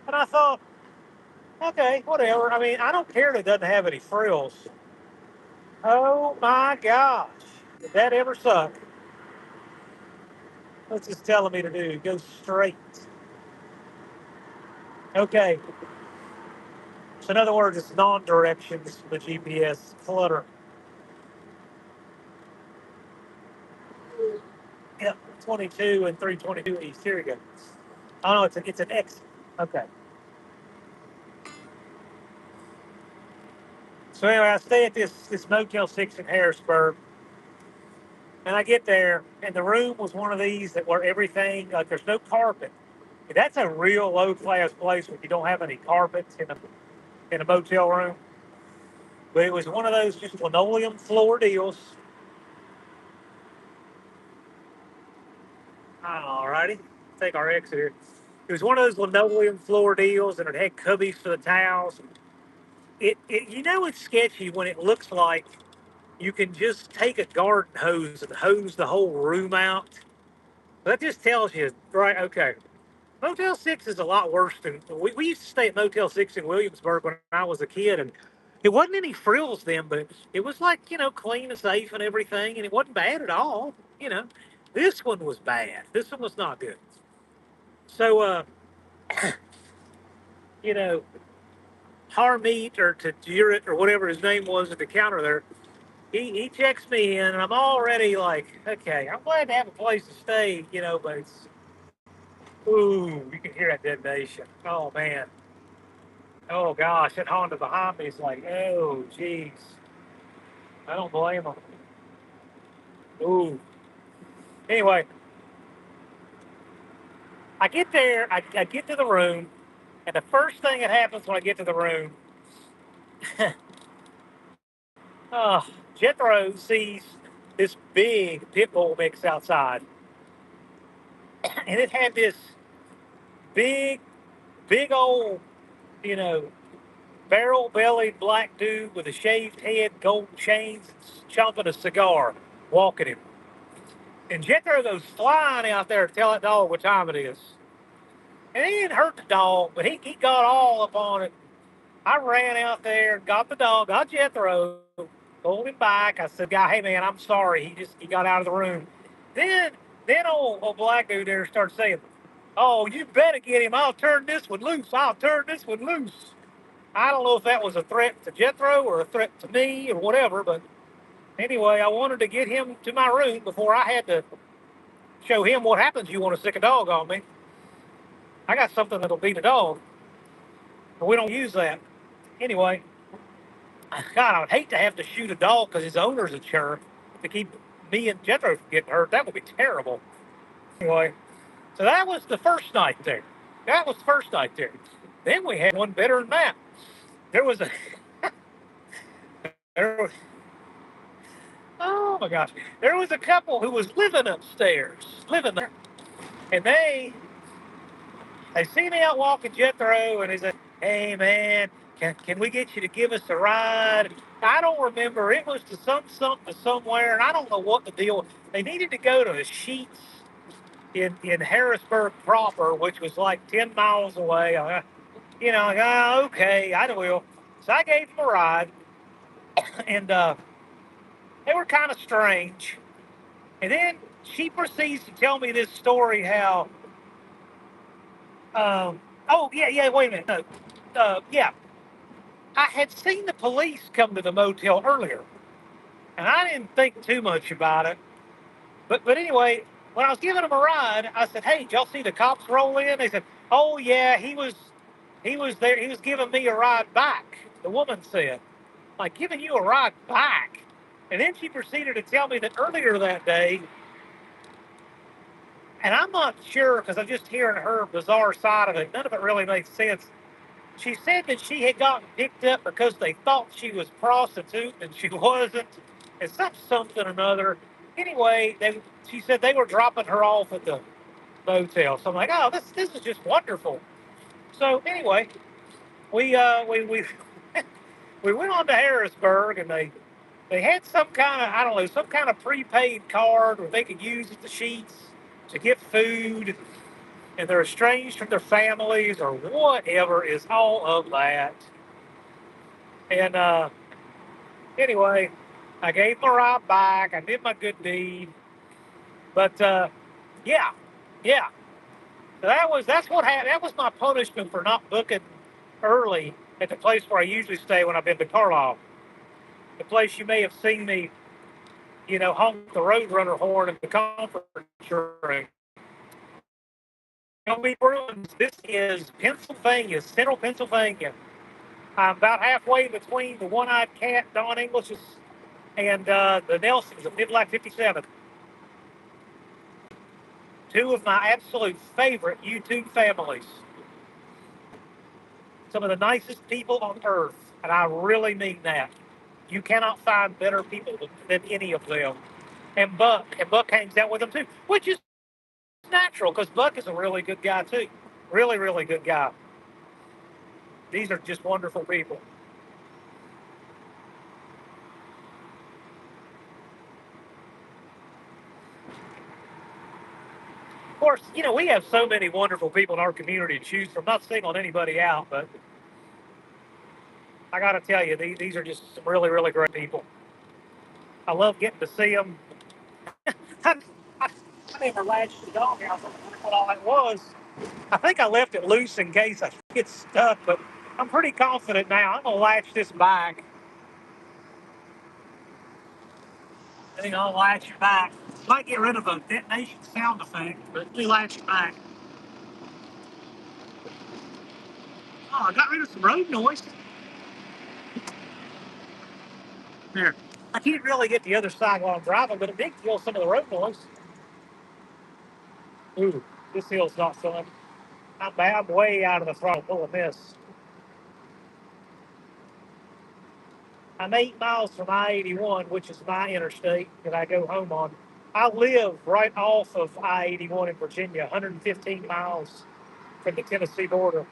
And I thought, okay, whatever. I mean, I don't care that it doesn't have any frills. Oh my gosh. Did that ever suck? What's this telling me to do? Go straight. Okay. So in other words, it's non-directions, the GPS clutter. Yep, 22 and 322 east. Here we go. Oh, no, it's an X. Okay. So anyway, I stay at this Motel 6 in Harrisburg, and I get there, and the room was one of these that where everything, like there's no carpet. That's a real low-class place when you don't have any carpets in a motel room. But it was one of those just linoleum floor deals. All righty, take our exit here. It was one of those linoleum floor deals, and it had cubbies for the towels. You know it's sketchy when it looks like you can just take a garden hose and hose the whole room out. That just tells you, right? Okay, Motel 6 is a lot worse than we used to stay at Motel 6 in Williamsburg when I was a kid, and it wasn't any frills then, but it was like, clean and safe and everything, and it wasn't bad at all. This one was bad. This one was not good. So, you know, Harmeet or Tajirat or whatever his name was at the counter there, he checks me in, and I'm already like, okay, I'm glad to have a place to stay, but it's, ooh, you can hear that detonation. Oh, man. Oh, gosh, that Honda behind me is like, oh, jeez. I don't blame him. Ooh. Anyway, I get there, I get to the room, and the first thing that happens when I get to the room, Jethro sees this big pit bull mix outside. And it had this big, big old, you know, barrel bellied black dude with a shaved head, gold chains, chomping a cigar, walking him. And Jethro goes flying out there to tell that dog what time it is. And he didn't hurt the dog, but he got all up on it. I ran out there, got the dog, got Jethro, pulled him back. I said, "Guy, hey man, I'm sorry." He got out of the room. Then old black dude there started saying, "Oh, you better get him. I'll turn this one loose. I'll turn this one loose." I don't know if that was a threat to Jethro or a threat to me or whatever, but anyway, I wanted to get him to my room before I had to show him what happens. You want to sick a dog on me? I got something that'll beat a dog, but we don't use that. Anyway, God, I would hate to have to shoot a dog because his owner's a jerk to keep me and Jethro from getting hurt. That would be terrible. Anyway, so that was the first night there. That was the first night there. Then we had one better than that. There was a, there was, oh my gosh, there was a couple who was living upstairs, living there, and they see me out walking Jethro, and they said, "Hey man, can we get you to give us a ride?" I don't remember. It was to something to somewhere, and I don't know what the deal. They needed to go to the Sheets in Harrisburg proper, which was like 10 miles away. Like, oh, okay, I will. So I gave them a ride, and they were kind of strange. And then she proceeds to tell me this story how, oh, yeah, wait a minute. No, yeah, I had seen the police come to the motel earlier, and I didn't think too much about it. But anyway, when I was giving them a ride, I said, "Hey, did y'all see the cops roll in?" They said, "Oh yeah, he was there. He was giving me a ride back." The woman said, "Like giving you a ride back?" And then she proceeded to tell me that earlier that day, and I'm not sure because I'm just hearing her bizarre side of it. None of it really makes sense. She said that she had gotten picked up because they thought she was prostitute and she wasn't, and something or another. anyway, she said they were dropping her off at the motel. So I'm like, oh, this is just wonderful. So anyway, we we went on to Harrisburg, and they had some kind of, I don't know, some kind of prepaid card where they could use at the Sheets to get food, and they're estranged from their families or whatever is all of that. And anyway, I gave them a ride back. I did my good deed. But yeah, yeah. So that's what happened. That was my punishment for not booking early at the place where I usually stay when I've been to Carlisle. The place you may have seen me, honk the Roadrunner horn in the conference room. LB Bruins, this is Pennsylvania, central Pennsylvania. I'm about halfway between the one-eyed cat, Don English's, and the Nelsons of Midlife 57. Two of my absolute favorite YouTube families. Some of the nicest people on earth, and I really mean that. You cannot find better people than any of them. And Buck hangs out with them too, which is natural because Buck is a really good guy too. Really, really good guy. These are just wonderful people. Of course, we have so many wonderful people in our community to choose from. Not singling anybody out, but I got to tell you, these are just some really, really great people. I love getting to see them. I, I never latched the doghouse. I wonder what all that was. I think I left it loose in case I get stuck, but I'm pretty confident now. I'm going to latch this back. I think I'll latch it back. Might get rid of a detonation sound effect, but let me latch it back. Oh, I got rid of some road noise. There. I can't really get the other side while I'm driving, but it did kill some of the road noise. Ooh, this hill's not fun. I'm way out of the throttle pulling this. I'm 8 miles from I-81, which is my interstate that I go home on. I live right off of I-81 in Virginia, 115 miles from the Tennessee border.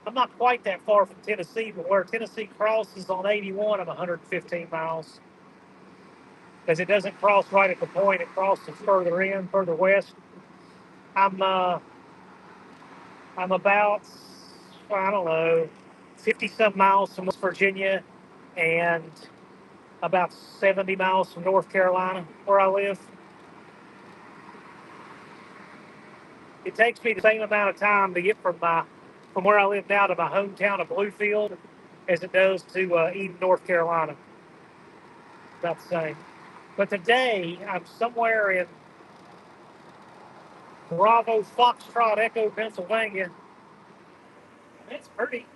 I'm not quite that far from Tennessee, but where Tennessee crosses on 81, I'm 115 miles. Because it doesn't cross right at the point, it crosses further in, further west. I'm about, I don't know, 50 some miles from West Virginia and about 70 miles from North Carolina, where I live. It takes me the same amount of time to get from where I live now to my hometown of Bluefield as it does to Eden, North Carolina. About the same. But today I'm somewhere in Bravo Foxtrot Echo, Pennsylvania. It's pretty.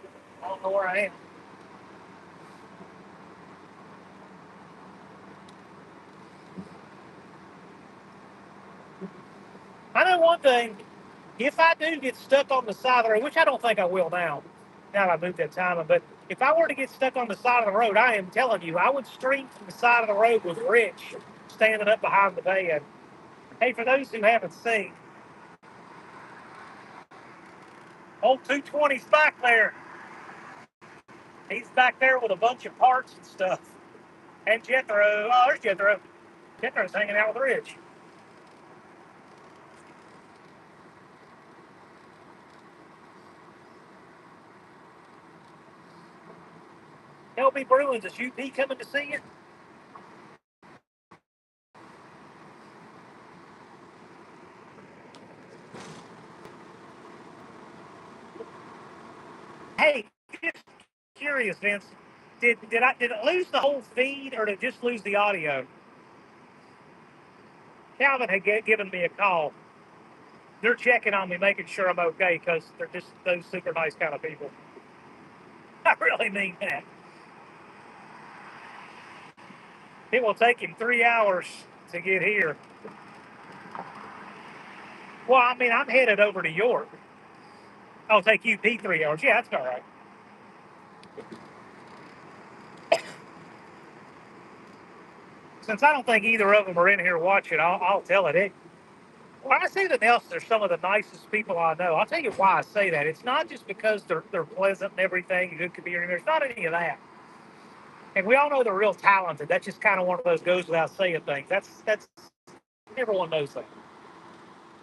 I don't know where I am. I know one thing. If I do get stuck on the side of the road, which I don't think I will now that I moved that time, but if I were to get stuck on the side of the road, I am telling you, I would stream from the side of the road with Rich standing up behind the van. Hey, for those who haven't seen, old 220's back there. He's back there with a bunch of parts and stuff. And Jethro. Oh, there's Jethro. Jethro's hanging out with Rich. LB Bruins, is UP coming to see you? Hey, just curious, Vince. Did it lose the whole feed or did it just lose the audio? Calvin had given me a call. They're checking on me, making sure I'm okay because they're just those super nice kind of people. I really mean that. It will take him 3 hours to get here. Well, I mean, I'm headed over to York. I'll take UP 3 hours. Yeah, that's all right. since I don't think either of them are in here watching, I'll tell it. When I say the Nelsons are some of the nicest people I know, I'll tell you why I say that. It's not just because they're pleasant and everything, a good community. There's not any of that. And we all know they're real talented. That's just kind of one of those goes without saying things. That's everyone knows that.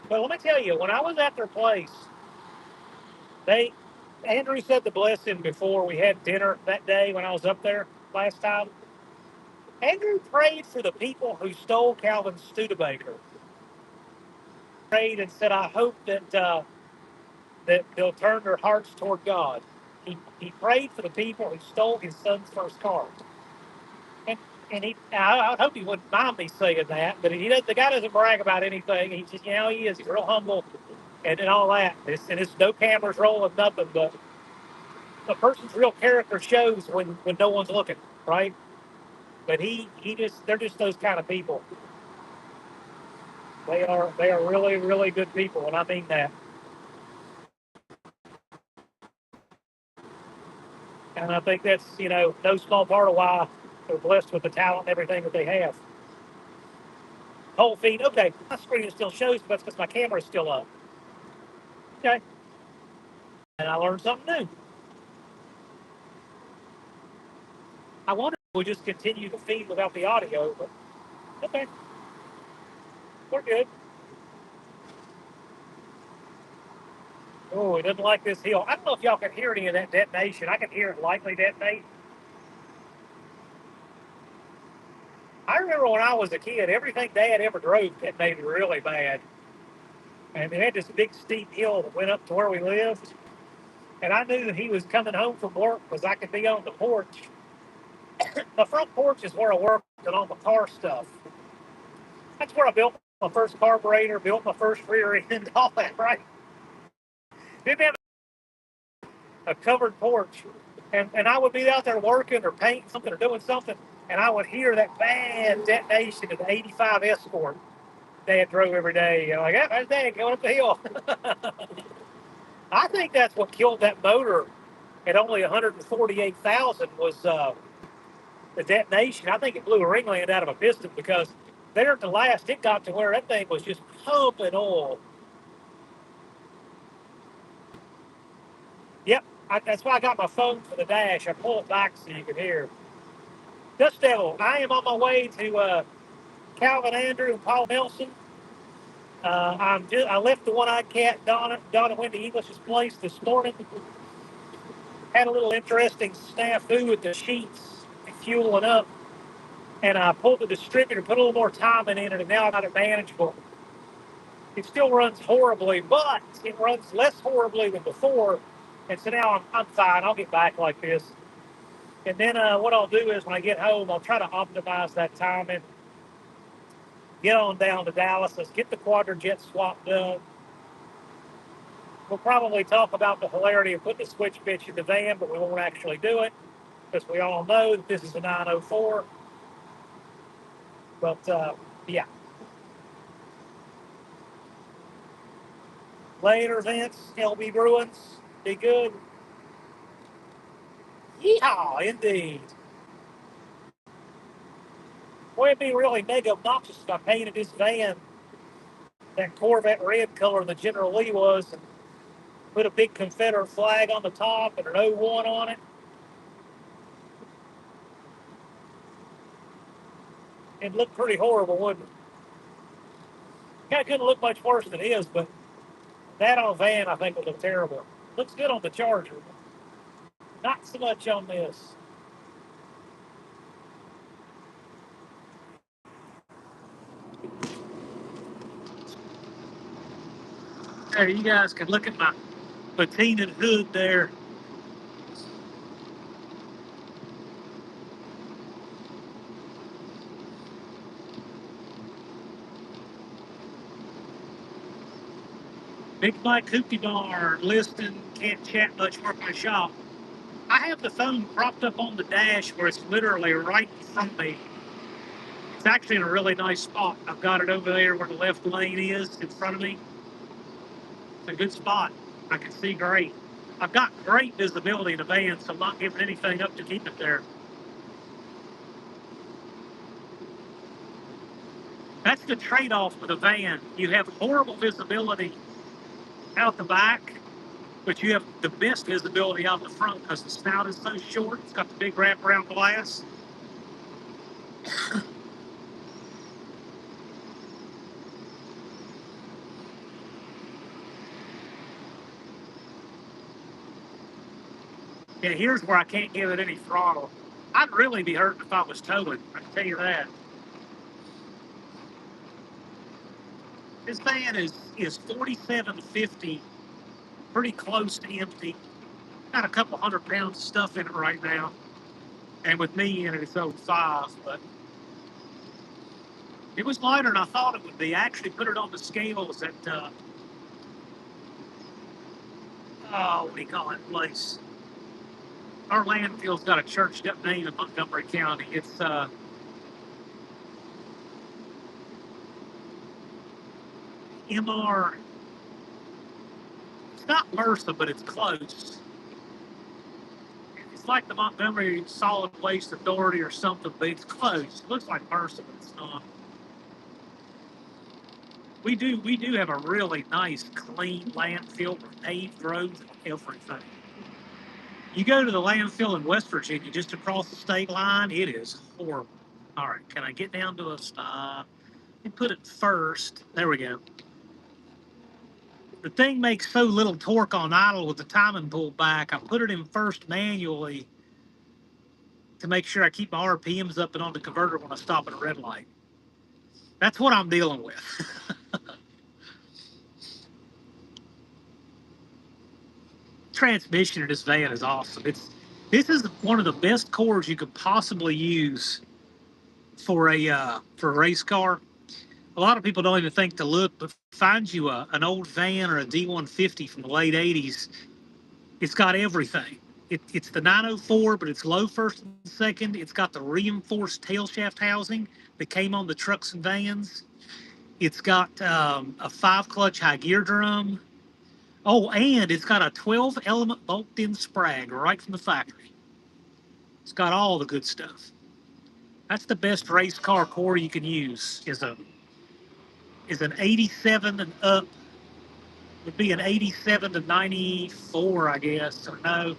But let me tell you, when I was at their place, Andrew said the blessing before we had dinner that day when I was up there last time. Andrew prayed for the people who stole Calvin's Studebaker. Prayed and said, I hope that they'll turn their hearts toward God. He prayed for the people who stole his son's first car. I hope he wouldn't mind me saying that, but the guy doesn't brag about anything. He just, he is. He's real humble and all that. It's no cameras rolling, nothing, but a person's real character shows when no one's looking, right? But they're just those kind of people. They are really, really good people, and I mean that. And I think that's, no small part of why they're blessed with the talent and everything that they have. Whole feed. Okay, my screen still shows, but that's because my camera is still up. Okay. And I learned something new. I wonder if we just continue to feed without the audio, but okay. We're good. Oh, he doesn't like this hill. I don't know if y'all can hear any of that detonation. I can hear it lightly detonate. I remember when I was a kid, everything Dad ever drove detonated really bad. And they had this big steep hill that went up to where we lived. And I knew that he was coming home from work because I could be on the porch. The front porch is where I worked on all the car stuff. That's where I built my first carburetor, built my first rear end, all that, right? Didn't have a covered porch. And I would be out there working or painting something or doing something, and I would hear that bad detonation of the 85 Escort Dad drove every day. Like, there's Dad going up the hill. I think that's what killed that motor at only 148,000 was the detonation. I think it blew a ringland out of a piston because there at the last, it got to where that thing was just pumping oil. Yep, that's why I got my phone for the dash. I pull it back so you can hear. Dust Devil, I am on my way to Calvin Andrew and Paul Nelson. I left the one-eyed cat, Donna Wendy English's place this morning. Had a little interesting snafu with the sheets fueling up. And I pulled the distributor, put a little more timing in it, and now I got it manageable. It still runs horribly, but it runs less horribly than before. And so now I'm fine. I'll get back like this. And then what I'll do is when I get home, I'll try to optimize that timing. Get on down to Dallas. Let's get the Quadrajet swap done. We'll probably talk about the hilarity of putting the switch bitch in the van, but we won't actually do it because we all know that this is a 904. But yeah. Later, Vince. LB Bruins. Be good. Yeehaw, indeed. Boy, it'd be really mega obnoxious if I painted this van that Corvette red color that General Lee was and put a big Confederate flag on the top and an 01 on it. It'd look pretty horrible, wouldn't it? Kind of couldn't look much worse than it is, but that on a van I think would look terrible. Looks good on the Charger. Not so much on this. There, you guys can look at my patinaed hood there. Big Mike Hoopty Bar, listing, can't chat much, work my shop. I have the phone propped up on the dash where it's literally right in front of me. It's actually in a really nice spot. I've got it over there where the left lane is in front of me. It's a good spot. I can see great. I've got great visibility in the van, so I'm not giving anything up to keep it there. That's the trade-off with a van. You have horrible visibility out the back, but you have the best visibility out the front because the snout is so short. It's got the big wraparound glass. Yeah, here's where I can't give it any throttle. I'd really be hurting if I was towing, I can tell you that. This van is 4750, pretty close to empty. Got a couple 100 pounds of stuff in it right now. And with me in it, it's over 5, but it was lighter than I thought it would be. I actually put it on the scales at, what do you call that place? Our landfill's got a churched up name in Montgomery County. It's, MR, it's not MRSA, but it's close. It's like the Montgomery Solid Waste Authority or something, but it's close. It looks like MRSA, but it's not. We do have a really nice, clean landfill with paved roads and everything. You go to the landfill in West Virginia, just across the state line, it is horrible. All right, can I get down to a stop? And put it first. There we go. The thing makes so little torque on idle with the timing pulled back. I put it in first manually to make sure I keep my RPMs up and on the converter when I stop at a red light. That's what I'm dealing with. Transmission in this van is awesome. This is one of the best cores you could possibly use for a race car. A lot of people don't even think to look, but find you an old van or a D150 from the late 80s. It's got everything. It's the 904, but it's low first and second. It's got the reinforced tail shaft housing that came on the trucks and vans. It's got a 5-clutch high gear drum. Oh, and it's got a 12-element bolt-in sprag right from the factory. It's got all the good stuff. That's the best race car core you can use. Is an 87 and up. Would be an 87 to 94, I guess, or no,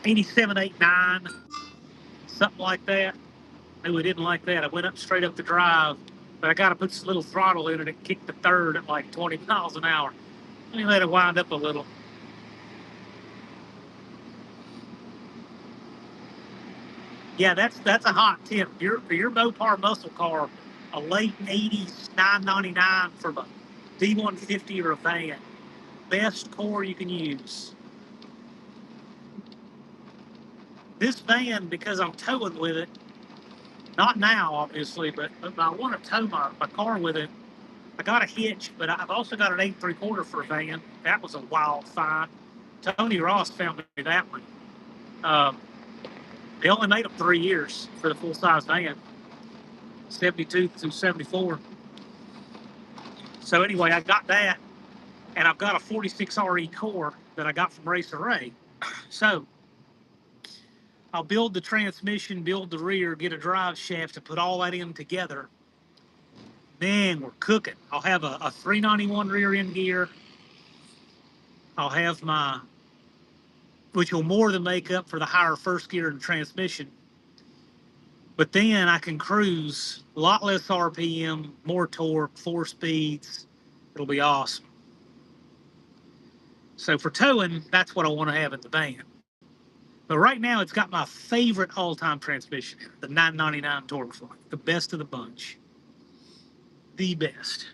87, 89, something like that. No, we didn't like that. I went up straight up the drive, but I got to put some little throttle in it and kick the third at like 20 miles an hour. Let me let it wind up a little. Yeah, that's a hot tip. For your Mopar muscle car, a late 80s 999 from a D150 or a van. Best core you can use. This van, because I'm towing with it, not now, obviously, but I want to tow my car with it. I got a hitch, but I've also got an 8 3/4 for a van. That was a wild find. Tony Ross found me that one. They only made them 3 years for the full size van, 72 through 74. So anyway, I got that, and I've got a 46 RE core that I got from AHRA. So I'll build the transmission, build the rear, get a drive shaft, and put all that in together. Man, we're cooking. I'll have a 391 rear end gear. I'll have which will more than make up for the higher first gear and transmission. But then I can cruise a lot less RPM, more torque, 4 speeds. It'll be awesome. So for towing, that's what I want to have in the van. But right now, it's got my favorite all-time transmission, the 999 TorqueFlite, the best of the bunch. The best.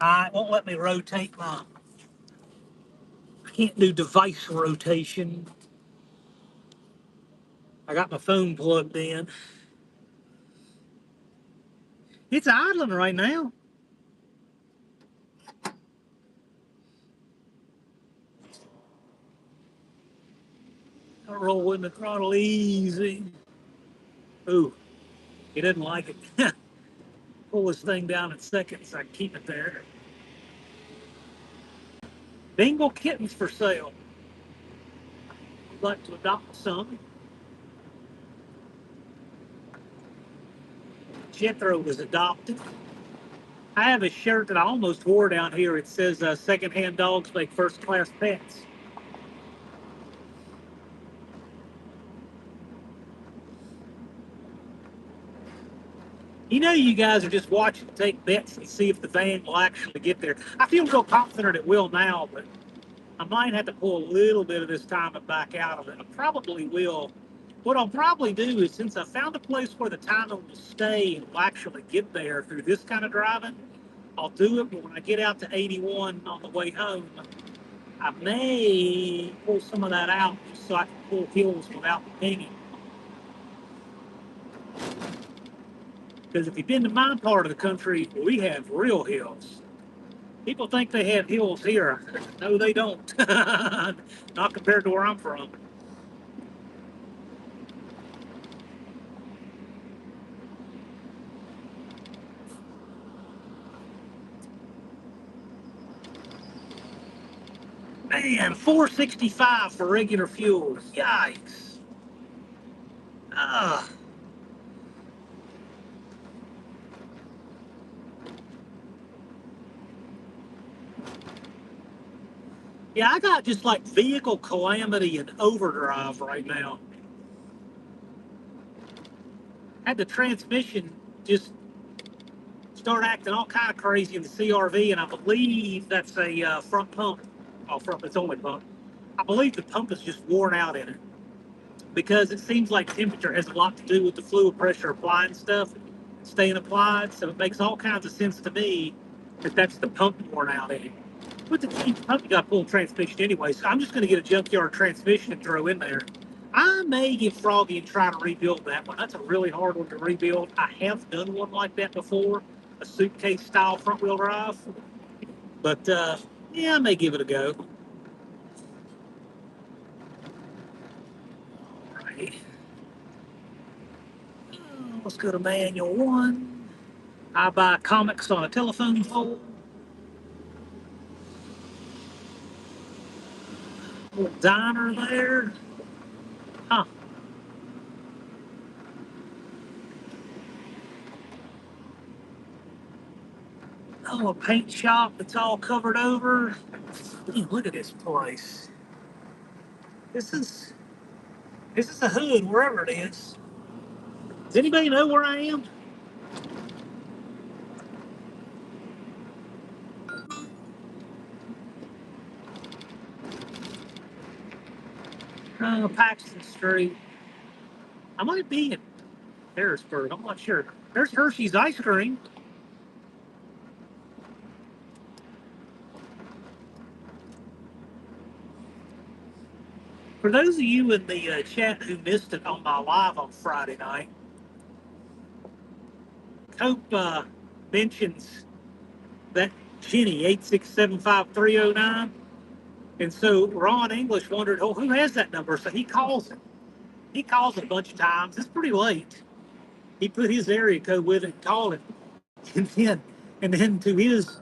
It won't let me rotate I can't do device rotation. I got my phone plugged in. It's idling right now. I'll roll in the throttle easy. Ooh, he didn't like it. Pull this thing down in seconds so I can keep it there. Bengal kittens for sale. like to adopt some. Jethro was adopted. I have a shirt that I almost wore down here. It says secondhand dogs make first class pets. You know, you guys are just watching to take bets and see if the van will actually get there. I feel real confident it will now, but I might have to pull a little bit of this time and back out of it. I probably will. What I'll probably do is, since I found a place where the timer will stay and will actually get there through this kind of driving, I'll do it. But when I get out to 81 on the way home, I may pull some of that out just so I can pull hills without pinging. Because if you've been to my part of the country, we have real hills. People think they have hills here. No, they don't. Not compared to where I'm from. Man, 465 for regular fuel. Yikes. Ugh. Yeah, I got just like vehicle calamity and overdrive right now. Had the transmission just start acting all kind of crazy in the CRV, and I believe that's a front pump. Oh, front, it's only pump. I believe the pump is just worn out in it because it seems like temperature has a lot to do with the fluid pressure applying stuff, staying applied. So it makes all kinds of sense to me that that's the pump worn out in it. With the pump, you got to pull the transmission anyway. So I'm just going to get a junkyard transmission and throw in there. I may get froggy and try to rebuild that one. That's a really hard one to rebuild. I have done one like that before, a suitcase style front wheel drive. But yeah, I may give it a go. All right. Let's go to manual one. I buy comics on a telephone pole. Little diner there. Huh. Oh, a paint shop that's all covered over. Look at this place. This is this is a hood, wherever it is. Does anybody know where I am? Paxton Street. I might be in Harrisburg. I'm not sure. There's Hershey's ice cream. For those of you in the chat who missed it on my live on Friday night, Cope mentions that Jenny 8675309, and so Ron English wondered, oh, who has that number? So he calls it. He calls it a bunch of times. It's pretty late. He put his area code with it and called it, and then to his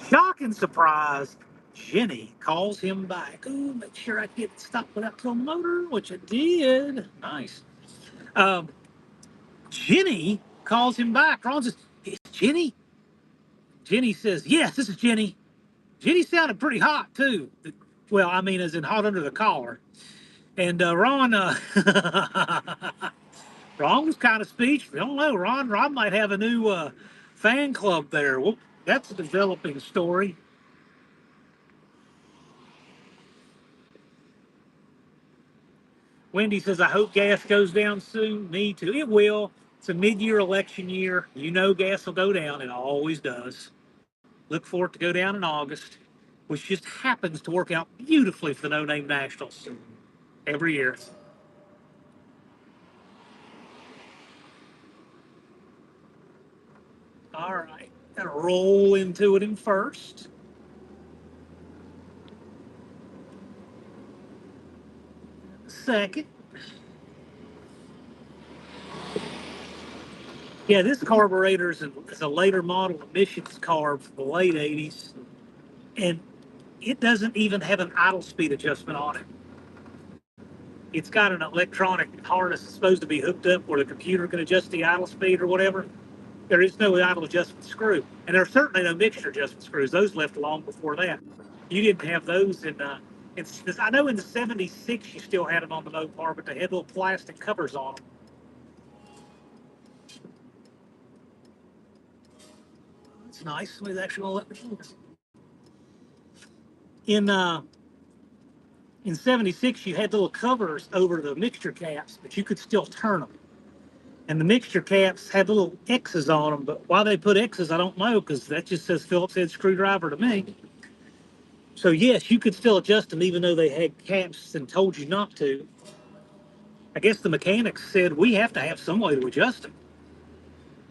shock and surprise, Jenny calls him back. Oh, make sure I get stopped without killing the motor, which I did. Nice. Um, Jenny calls him back. Ron says, "It's Jenny." Jenny says, "Yes, this is Jenny." Jenny sounded pretty hot too. Well, I mean, as in hot under the collar. And Ron, Ron was kind of speechless. I don't know, Ron. Ron might have a new fan club there. Well, that's a developing story. Wendy says, I hope gas goes down soon. Me too. It will. It's a mid-year election year. You know gas will go down. It always does. Look for it to go down in August, which just happens to work out beautifully for the No Name Nationals every year. All right. Gotta roll into it in first. Second. Yeah, this carburetor is a later model emissions carb from the late 80s, and it doesn't even have an idle speed adjustment on it. it's got an electronic harness that's supposed to be hooked up where the computer can adjust the idle speed or whatever. There is no idle adjustment screw, and there's certainly no mixture adjustment screws. Those left long before that. You didn't have those in I know in the '76 you still had them on the Mopar, but they had little plastic covers on them. That's nice. Somebody's actually gonna let me know. In '76 you had little covers over the mixture caps, but you could still turn them. And the mixture caps had little X's on them, but why they put X's, I don't know, because that just says Phillips head screwdriver to me. So yes, you could still adjust them even though they had caps and told you not to. I guess the mechanics said we have to have some way to adjust them.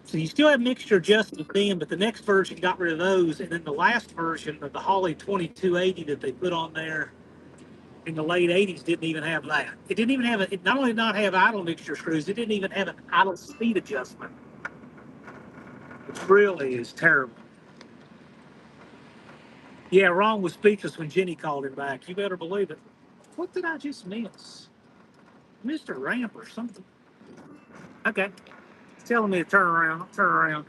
So you still have mixture adjustment then, but the next version got rid of those, and then the last version of the Holley 2280 that they put on there in the late '80s didn't even have that. It didn't even have it. Not only did not have idle mixture screws, it didn't even have an idle speed adjustment, which really is terrible. Yeah, Ron was speechless when Jenny called him back. You better believe it. What did I just miss? Mr. Ramp or something. Okay. It's telling me to turn around. I'll turn around.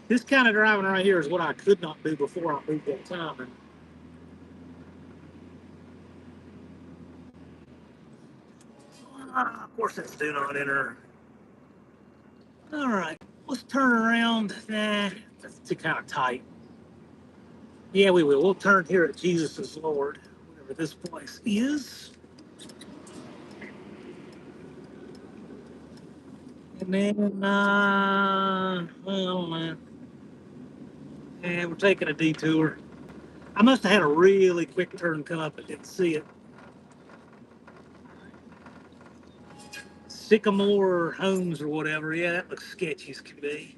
This kind of driving right here is what I could not do before I moved that time. And of course, that's do not enter. All right. Let's turn around. Nah, that's too kind of tight. Yeah, we will. We'll turn here at Jesus is Lord, whatever this place is. And then, well, man. And we're taking a detour. I must have had a really quick turn come up and didn't see it. Sycamore Homes or whatever. Yeah, that looks sketchy as can be.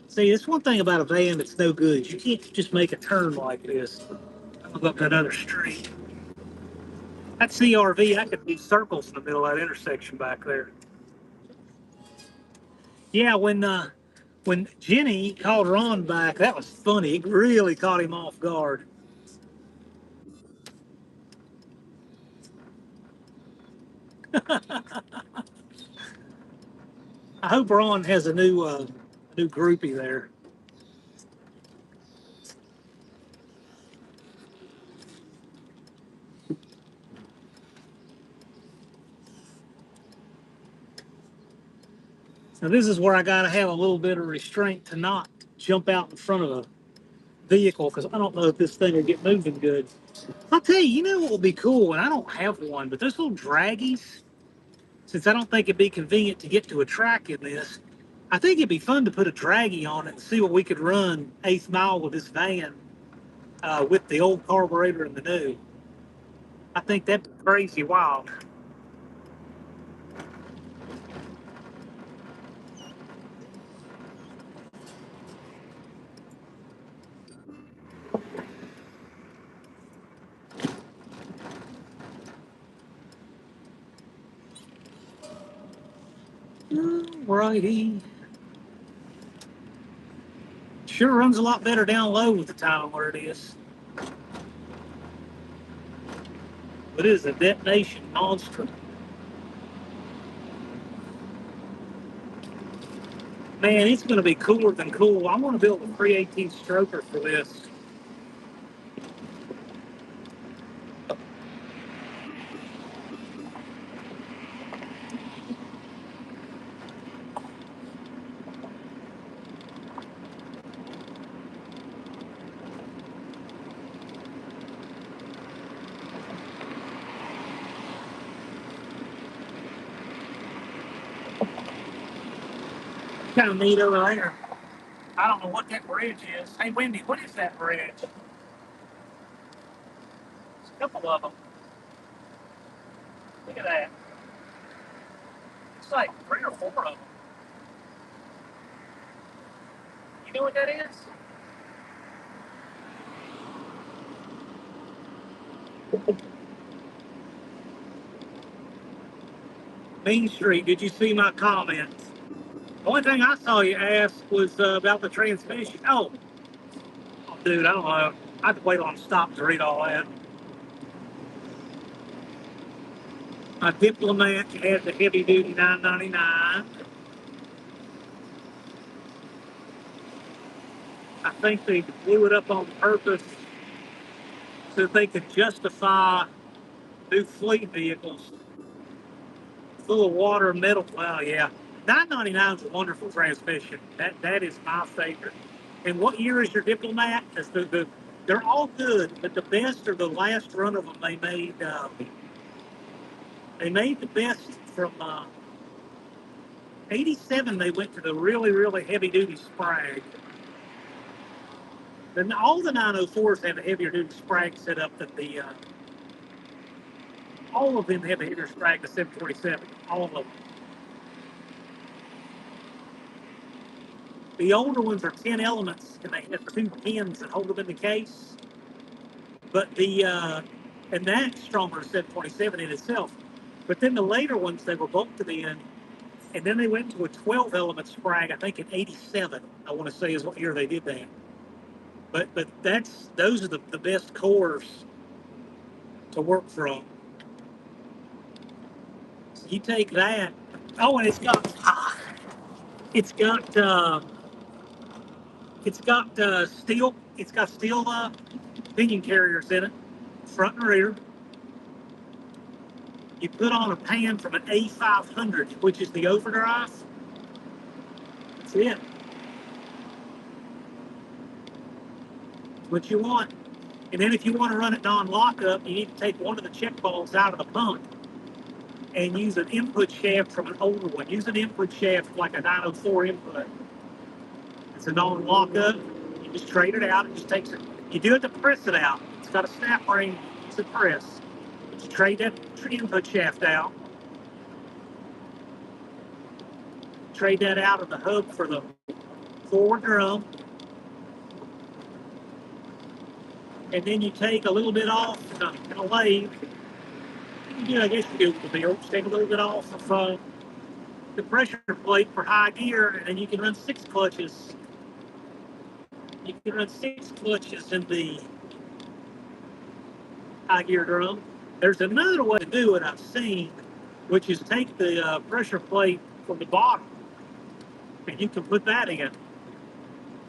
See, that's one thing about a van that's no good. You can't just make a turn like this. I'll go up that other street. That CRV, I could do circles in the middle of that intersection back there. Yeah, when Jenny called Ron back, that was funny. It really caught him off guard. I hope Ron has a new groupie there. Now this is where I gotta have a little bit of restraint to not jump out in front of a vehicle because I don't know if this thing will get moving good. I'll tell you, you know what would be cool, and I don't have one, but those little draggies, since I don't think it'd be convenient to get to a track in this, I think it'd be fun to put a draggy on it and see what we could run 8th mile with this van with the old carburetor and the new. I think that'd be crazy wild. Righty. Sure runs a lot better down low with the time where it is. But it is a detonation monster. Man, it's going to be cooler than cool. I want to build a 318 stroker for this. Kind of neat over there. I don't know what that bridge is. Hey, Wendy, what is that bridge? There's a couple of them. Look at that. It's like 3 or 4 of them. You know what that is? Main Street, did you see my comments? The only thing I saw you ask was about the transmission. Oh, dude, I don't know. I have to wait on stop to read all that. A Diplomat had the heavy duty 999. I think they blew it up on purpose so that they could justify new fleet vehicles full of water and metal. Well, yeah. 999 is a wonderful transmission. That is my favorite. And what year is your Diplomat? They're all good, but the best are the last run of them they made. They made the best from 87. They went to the really, really heavy duty Sprag. Then all the 904s have a heavier duty Sprag set up than all of them have a heavier Sprag than 747. All of them. The older ones are 10 elements, and they have two pins that hold them in the case. But and that's stronger than 727 in itself. But then the later ones, they were bolted in, and then they went to a 12 element Sprag, I think in 87, I want to say is what year they did that. But those are the best cores to work from. So you take that. Oh, and it's got steel pinion carriers in it, front and rear. You put on a pan from an A500, which is the overdrive. That's it. What you want. And then if you want to run it non-lockup, you need to take one of the check balls out of the pump and use an input shaft from an older one. Use an input shaft like a 904 input. It's a non-lockup. You just trade it out. It just takes it. You do it to press it out. It's got a snap ring to press. But you trade that input shaft out. Trade that out of the hub for the forward drum. And then you take a little bit off in a lathe. I guess you do with the bill. Just take a little bit off of the pressure plate for high gear, and then you can run 6 clutches. You can run 6 clutches in the high gear drum. There's another way to do it I've seen, which is take the pressure plate from the bottom, and you can put that in.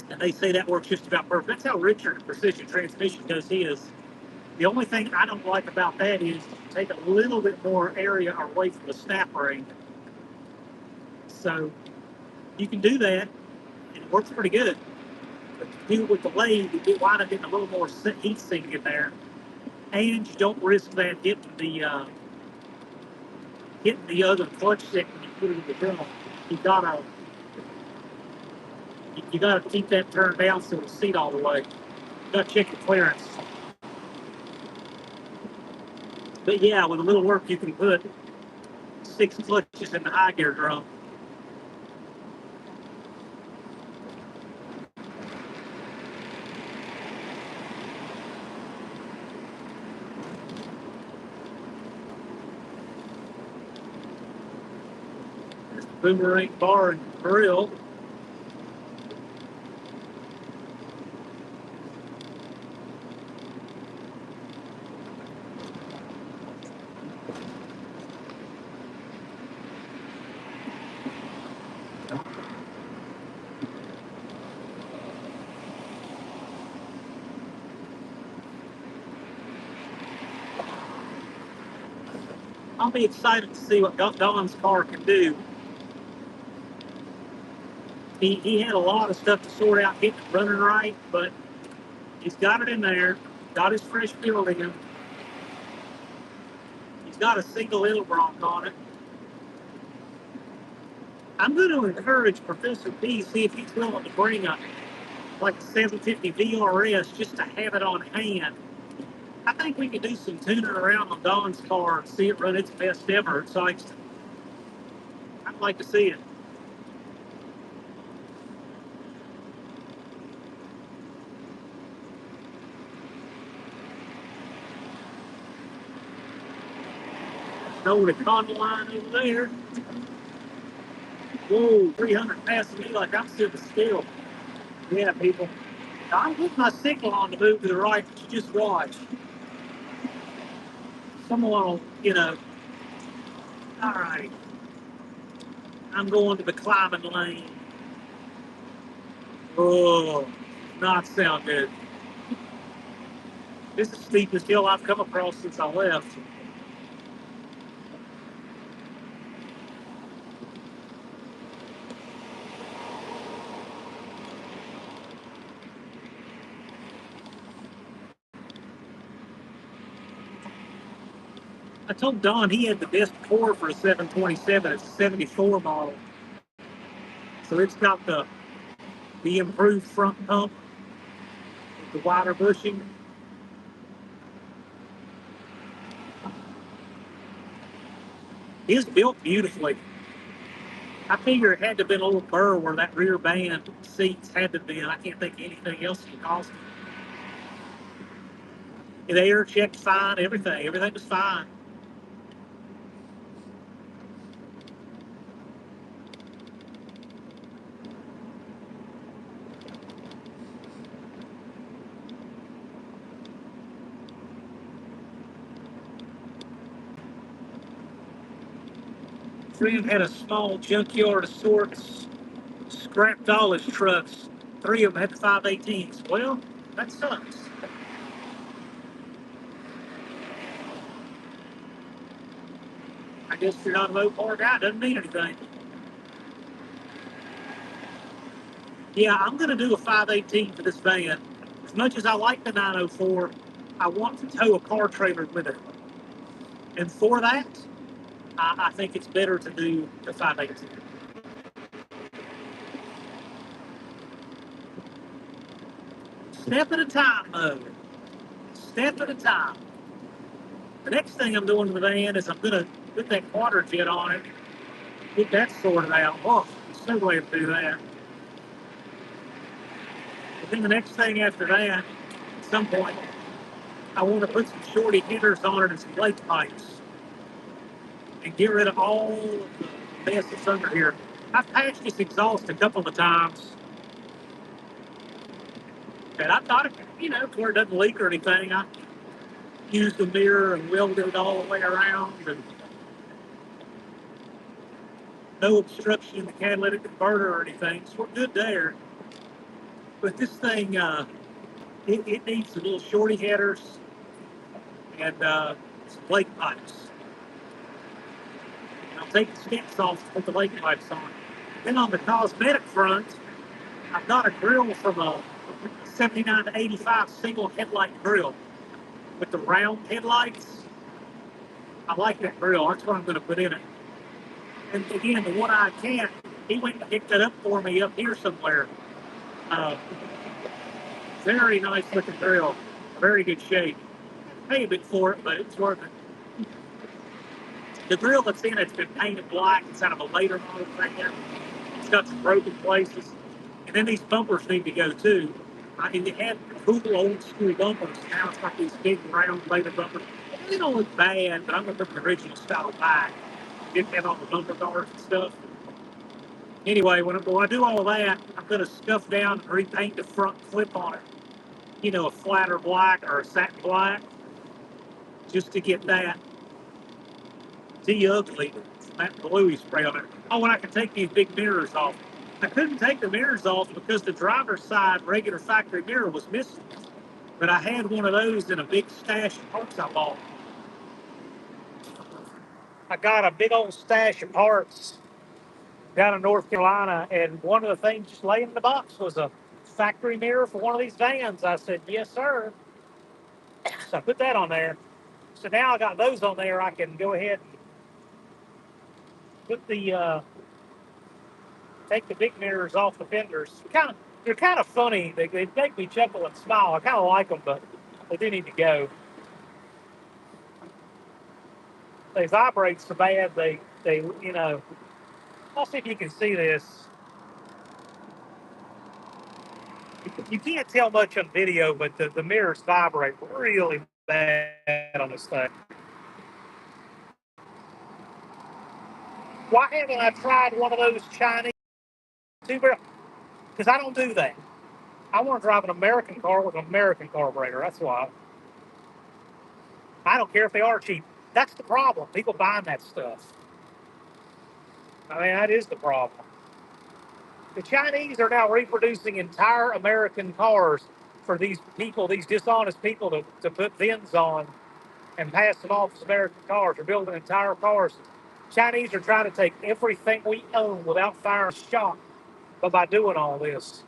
And they say that works just about perfect. That's how Richard Precision Transmission does his. The only thing I don't like about that is take a little bit more area away from the snap ring. So you can do that, and it works pretty good. But to do it with the lathe, you wind up getting a little more heat sink in there. And you don't risk that hitting the other clutch stick when you put it in the drum. You gotta keep that turned down so it'll seat all the way. You gotta check your clearance. But yeah, with a little work, you can put 6 clutches in the high gear drum. There's the Boomerang bar and grill. I'll be excited to see what Don's car can do. He had a lot of stuff to sort out, getting it running right, but he's got it in there, got his fresh build in. He's got a single Wilburn on it. I'm going to encourage Professor P, see if he's willing to bring a 750 VRS just to have it on hand. I think we could do some tuning around on Don's car and see it run its best ever at Sykeston. I'd like to see it. Know the convoy line over there. Whoa, 300 passing me like I'm sitting still. Yeah, people. I'm putting my signal on to move to the right, but you just watch. Someone will, All right. I'm going to the climbing lane. Oh, not sound good. This is the steepest hill I've come across since I left. I told Don he had the best core for a 727. It's a 74 model. So it's got the improved front pump with the wider bushing. It's built beautifully. I figure it had to have been a little burr where that rear band seats had to be. I can't think of anything else can cost it. The air checked fine, everything. Everything was fine. Friend had a small junkyard of sorts, scrapped all his trucks. 3 of them had the 518s. Well, that sucks. I guess if you're not a Mopar guy, it doesn't mean anything. Yeah, I'm going to do a 518 for this van. As much as I like the 904, I want to tow a car trailer with it. And for that, I think it's better to do the 518. Step at a time, though. Step at a time. The next thing I'm doing to the van is I'm going to put that water jet on it, get that sorted out. Oh, there's no way to do that. But then the next thing after that, at some point, I want to put some shorty hitters on it and some blade pipes and get rid of all of the mess that's under here. I've patched this exhaust a couple of times, and I thought, where it doesn't leak or anything, I used the mirror and welded it all the way around, and no obstruction in the catalytic converter or anything, so we're good there. But this thing, it needs some little shorty headers and some blade pipes. And I'll take the sticks off to put the blade pipes on. Then on the cosmetic front, I've got a grill from a 79 to 85 single headlight grill with the round headlights. I like that grill. That's what I'm going to put in it. And again, the one-eyed cat, he went and picked that up for me up here somewhere. Uh, Very nice looking grill. Very good shape. Pay a bit for it, but it's worth it. The grill that's in it's been painted black. It's out of a later model thing. It's got some broken places. And then these bumpers need to go too. It had cool old school bumpers. Now it's got these big round later bumpers. They don't look bad, but I'm going to put the original style back. Didn't have all the bumper guards and stuff. Anyway, when I do all of that, I'm going to scuff down and repaint the front clip on it. A flatter black or a satin black, just to get that de-ugly, that bluey spray on it. Oh, and I can take these big mirrors off. I couldn't take the mirrors off because the driver's side regular factory mirror was missing. But I had one of those in a big stash of parts I bought. I got a big old stash of parts down in North Carolina, and one of the things just laying in the box was a factory mirror for one of these vans. I said, yes, sir. So I put that on there. So now I got those on there. I can go ahead and put take the big mirrors off the fenders. They're kind of funny. They make me chuckle and smile. I kind of like them, but they do need to go. They vibrate so bad. I'll see if you can see this. You can't tell much on video, but the mirrors vibrate really bad on this thing. Why haven't I tried one of those Chinese two-barrel? Because I don't do that. I want to drive an American car with an American carburetor. That's why. I don't care if they are cheap. That's the problem. People buying that stuff. I mean, that is the problem. The Chinese are now reproducing entire American cars for these people, these dishonest people, to put VINs on and pass them off as American cars. They're building entire cars. Chinese are trying to take everything we own without firing a shot, but by doing all this.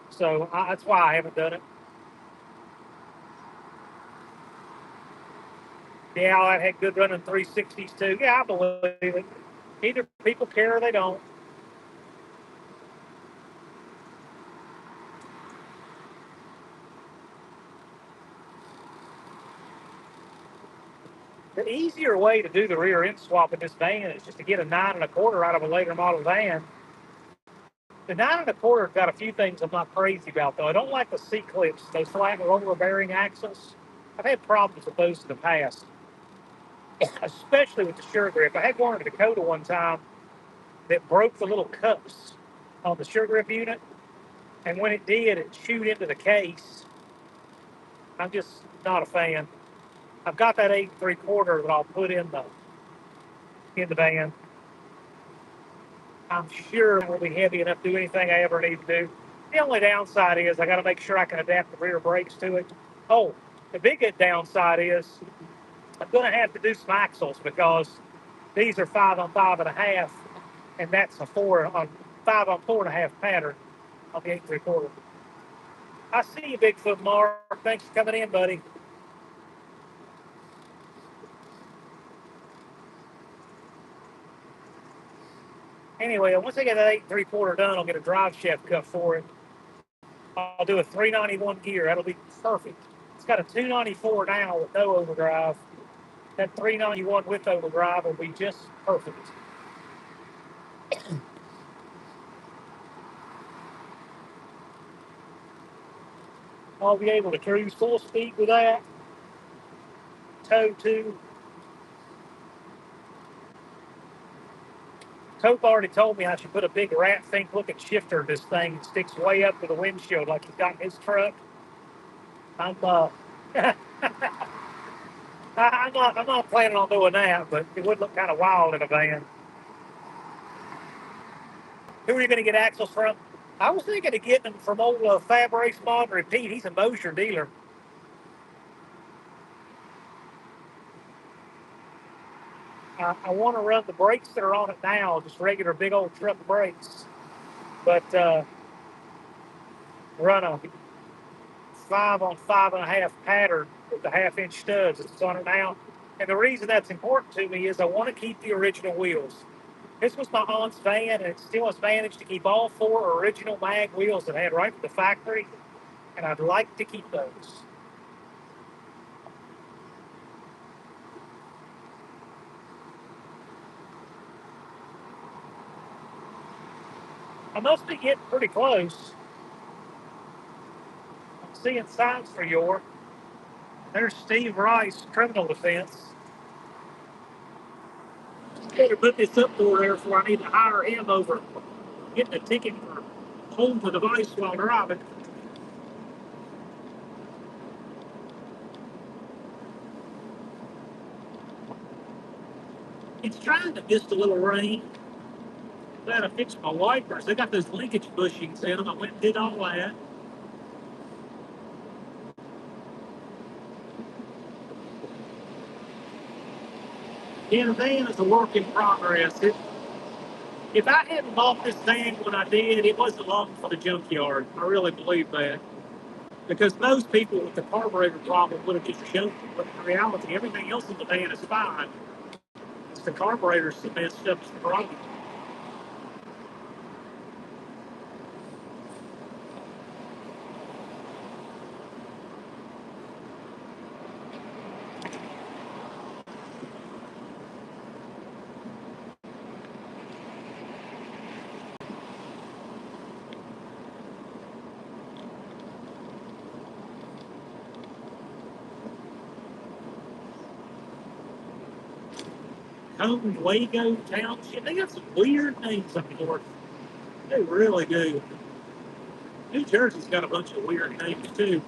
So that's why I haven't done it. Yeah, I had good running 360s too. Yeah, I believe it. Either people care or they don't. The easier way to do the rear end swap in this van is just to get a 9 1/4 out of a later model van. The 9 1/4 got a few things I'm not crazy about though. I don't like the C clips, those flat roller bearing axles. I've had problems with those in the past, especially with the sure grip. I had one in Dakota one time that broke the little cups on the sure grip unit, and when it did, it chewed into the case. I'm just not a fan. I've got that 8 3/4 that I'll put in the van. I'm sure it will be heavy enough to do anything I ever need to do. The only downside is I got to make sure I can adapt the rear brakes to it. Oh, the big downside is I'm going to have to do some axles because these are 5 on 5 1/2, and that's a 5 on 4 1/2 pattern on the 8 3/4. I see you, Bigfoot Mark. Thanks for coming in, buddy. Anyway, once I get that 8 3/4 done, I'll get a drive shaft cut for it. I'll do a 391 gear. That'll be perfect. It's got a 294 now with no overdrive. That 391 with overdrive will be just perfect. I'll be able to cruise full speed with that. Tow too. Cope already told me I should put a big rat fink looking shifter in this thing. It sticks way up to the windshield like he's got in his truck. I'm I'm not planning on doing that, but it would look kind of wild in a van. Who are you going to get axles from? I was thinking of getting them from old Fab Race Mod Repeat. He's a Mosher dealer. I want to run the brakes that are on it now, just regular big old truck brakes, but run a 5 on 5 1/2 pattern with the 1/2 inch studs that's on it now. And the reason that's important to me is I want to keep the original wheels. This was my aunt's van, and it still has managed to keep all 4 original mag wheels that I had right from the factory, and I'd like to keep those. I must be getting pretty close. I'm seeing signs for your. There's Steve Rice, criminal defense. Better put this up door there before I need to hire him over getting a ticket for holding the device while driving. It's trying to miss a little rain. Glad I fixed my wipers. They got those linkage bushings in them. I went and did all that. Yeah, the van is a work in progress. If I hadn't bought this van when I did, it wasn't long for the junkyard. I really believe that. Because most people with the carburetor problem would have just junked it. But in reality, everything else in the van is fine. It's the carburetor's the messed up the problem. Cone Wago Township. They got some weird names up north. They really do. New Jersey's got a bunch of weird names too.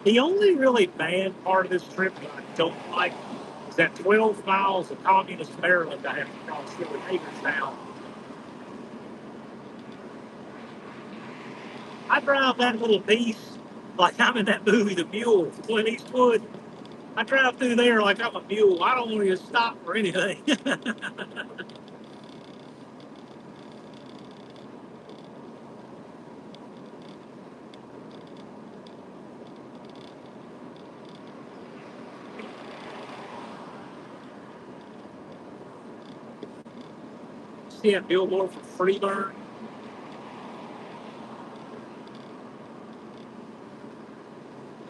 The only really bad part of this trip that I don't like Is that 12 miles of communist Maryland I have to cross here with Hagerstown. I drive that little piece like I'm in that movie, The Mule, Clint Eastwood. I drive through there like I'm a mule. I don't want to stop for anything. See that billboard for Freeburn?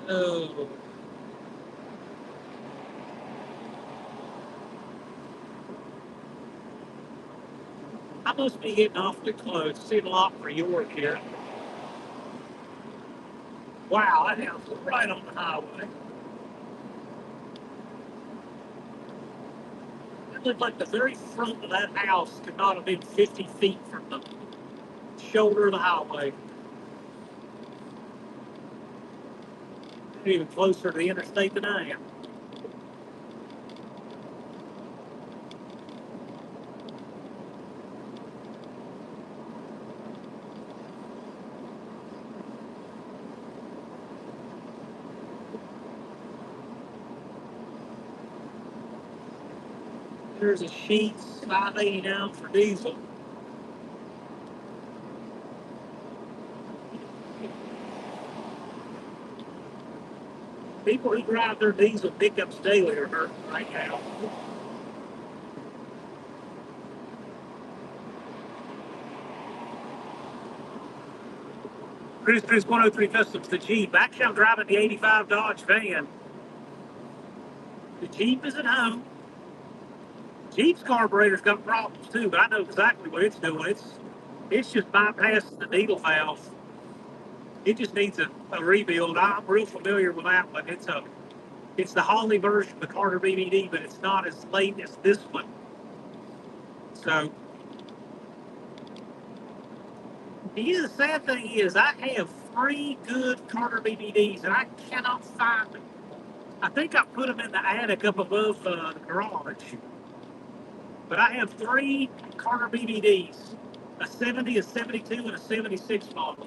Oh. I must be getting awfully close. Seeing a lot for York here. Wow, that house is right on the highway. It looked like the very front of that house could not have been 50 feet from the shoulder of the highway. Even closer to the interstate than I am. There's a Sheets 589 for diesel. People who drive their diesel pickups daily are hurting right now. Chris 103 Customs, the Jeep. Actually, I'm driving the 85 Dodge van. The Jeep is at home. Jeep's carburetor's got problems too, but I know exactly what it's doing. It's just bypassing the needle valve. It just needs a rebuild. I'm real familiar with that one. It's the Holly version of the Carter BBD, but it's not as late as this one. So, the sad thing is, I have 3 good Carter BBDs, and I cannot find them. I think I put them in the attic up above the garage. But I have 3 Carter BBDs, a 70, a 72, and a 76 model.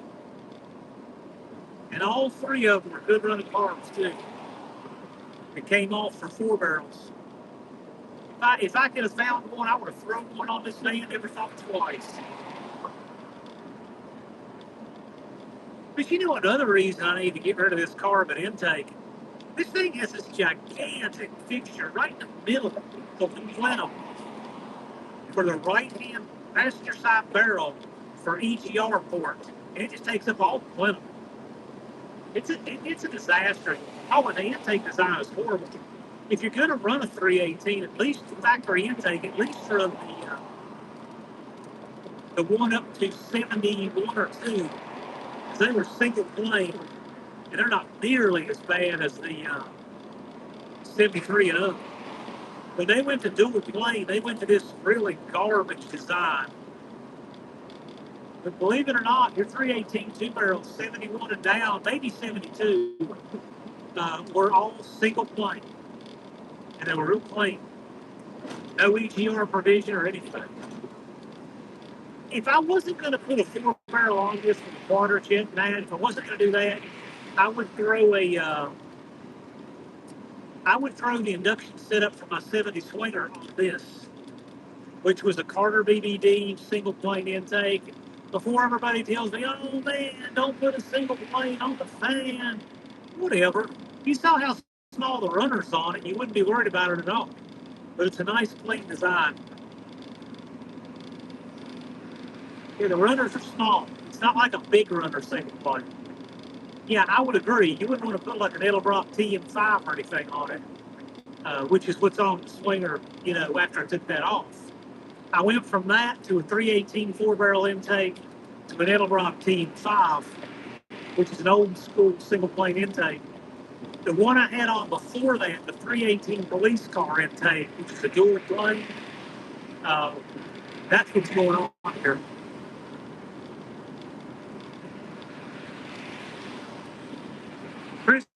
And all 3 of them are good running carbs, too. It came off for 4 barrels. If I could have found one, I would have thrown one on this van, never thought twice. But you know another reason I need to get rid of this carbon intake? This thing has this gigantic fixture right in the middle of the plenum for the right-hand passenger side barrel for each ER port. And it just takes up all the plenum. It's a disaster. Oh, and the intake design is horrible. If you're going to run a 318, at least factory intake, at least for the one up to 71 or 2, because they were single plane, and they're not nearly as bad as the 73 and up. When they went to dual plane, they went to this really garbage design. But believe it or not, your 318 2-barrel 71 and down, maybe 72, were all single plane. And they were real clean. No EGR provision or anything. If I wasn't going to put a 4-barrel on this with a water jet and that, if I wasn't going to do that, I would throw the induction setup for my 70 Swinger on this, which was a Carter BBD single plane intake. Before everybody tells me, oh man, don't put a single plane on the fan. Whatever. You saw how small the runner's on it, you wouldn't be worried about it at all. But it's a nice, clean design. Yeah, the runners are small. It's not like a big runner single plane. Yeah, I would agree. You wouldn't want to put like an Edelbrock TM5 or anything on it, which is what's on the Swinger, after I took that off. I went from that to a 318 4-barrel intake to an Edelbrock TM5, which is an old school single plane intake. The one I had on before that, the 318 police car intake, which is a dual plane, that's what's going on here. Chris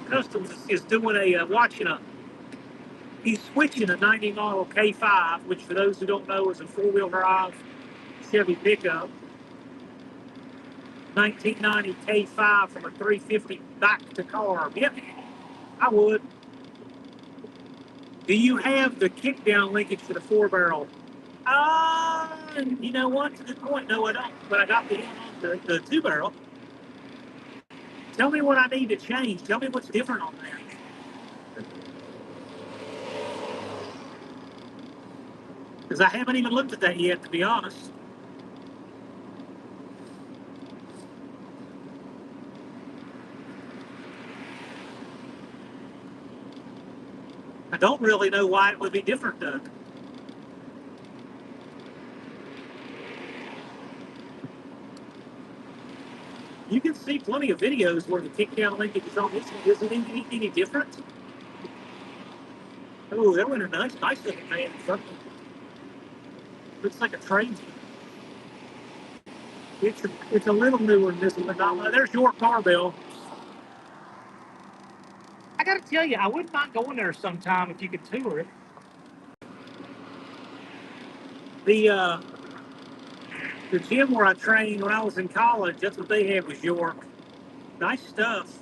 Customs is doing watching a He's switching a 90 model K5, which for those who don't know is a four-wheel drive Chevy pickup. 1990 K5 from a 350 back to carb. Yep, I would. Do you have the kickdown linkage for the four barrel? You know what? To the point, no, I don't. But I got the two barrel. Tell me what I need to change. Tell me what's different on that. Because I haven't even looked at that yet, to be honest. I don't really know why it would be different, Doug. You can see plenty of videos where the kickdown linkage is on this one. Isn't it any different? Oh, that went a nice looking man. Looks like a train. It's a little newer than this one, but not. There's your car, Bill. I got to tell you, I wouldn't mind going there sometime if you could tour it. The gym where I trained when I was in college, that's what they had was York. Nice stuff.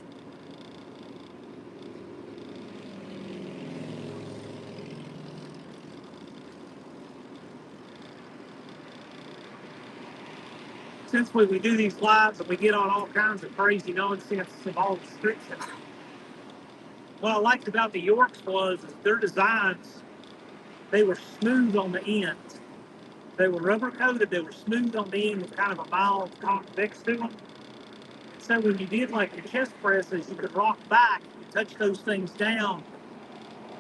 Since we do these lives and we get on all kinds of crazy nonsense of all descriptions, what I liked about the Yorks was their designs, they were smooth on the end. They were rubber coated, they were smooth on the end with kind of a mild convex to them. So when you did like your chest presses, you could rock back and touch those things down.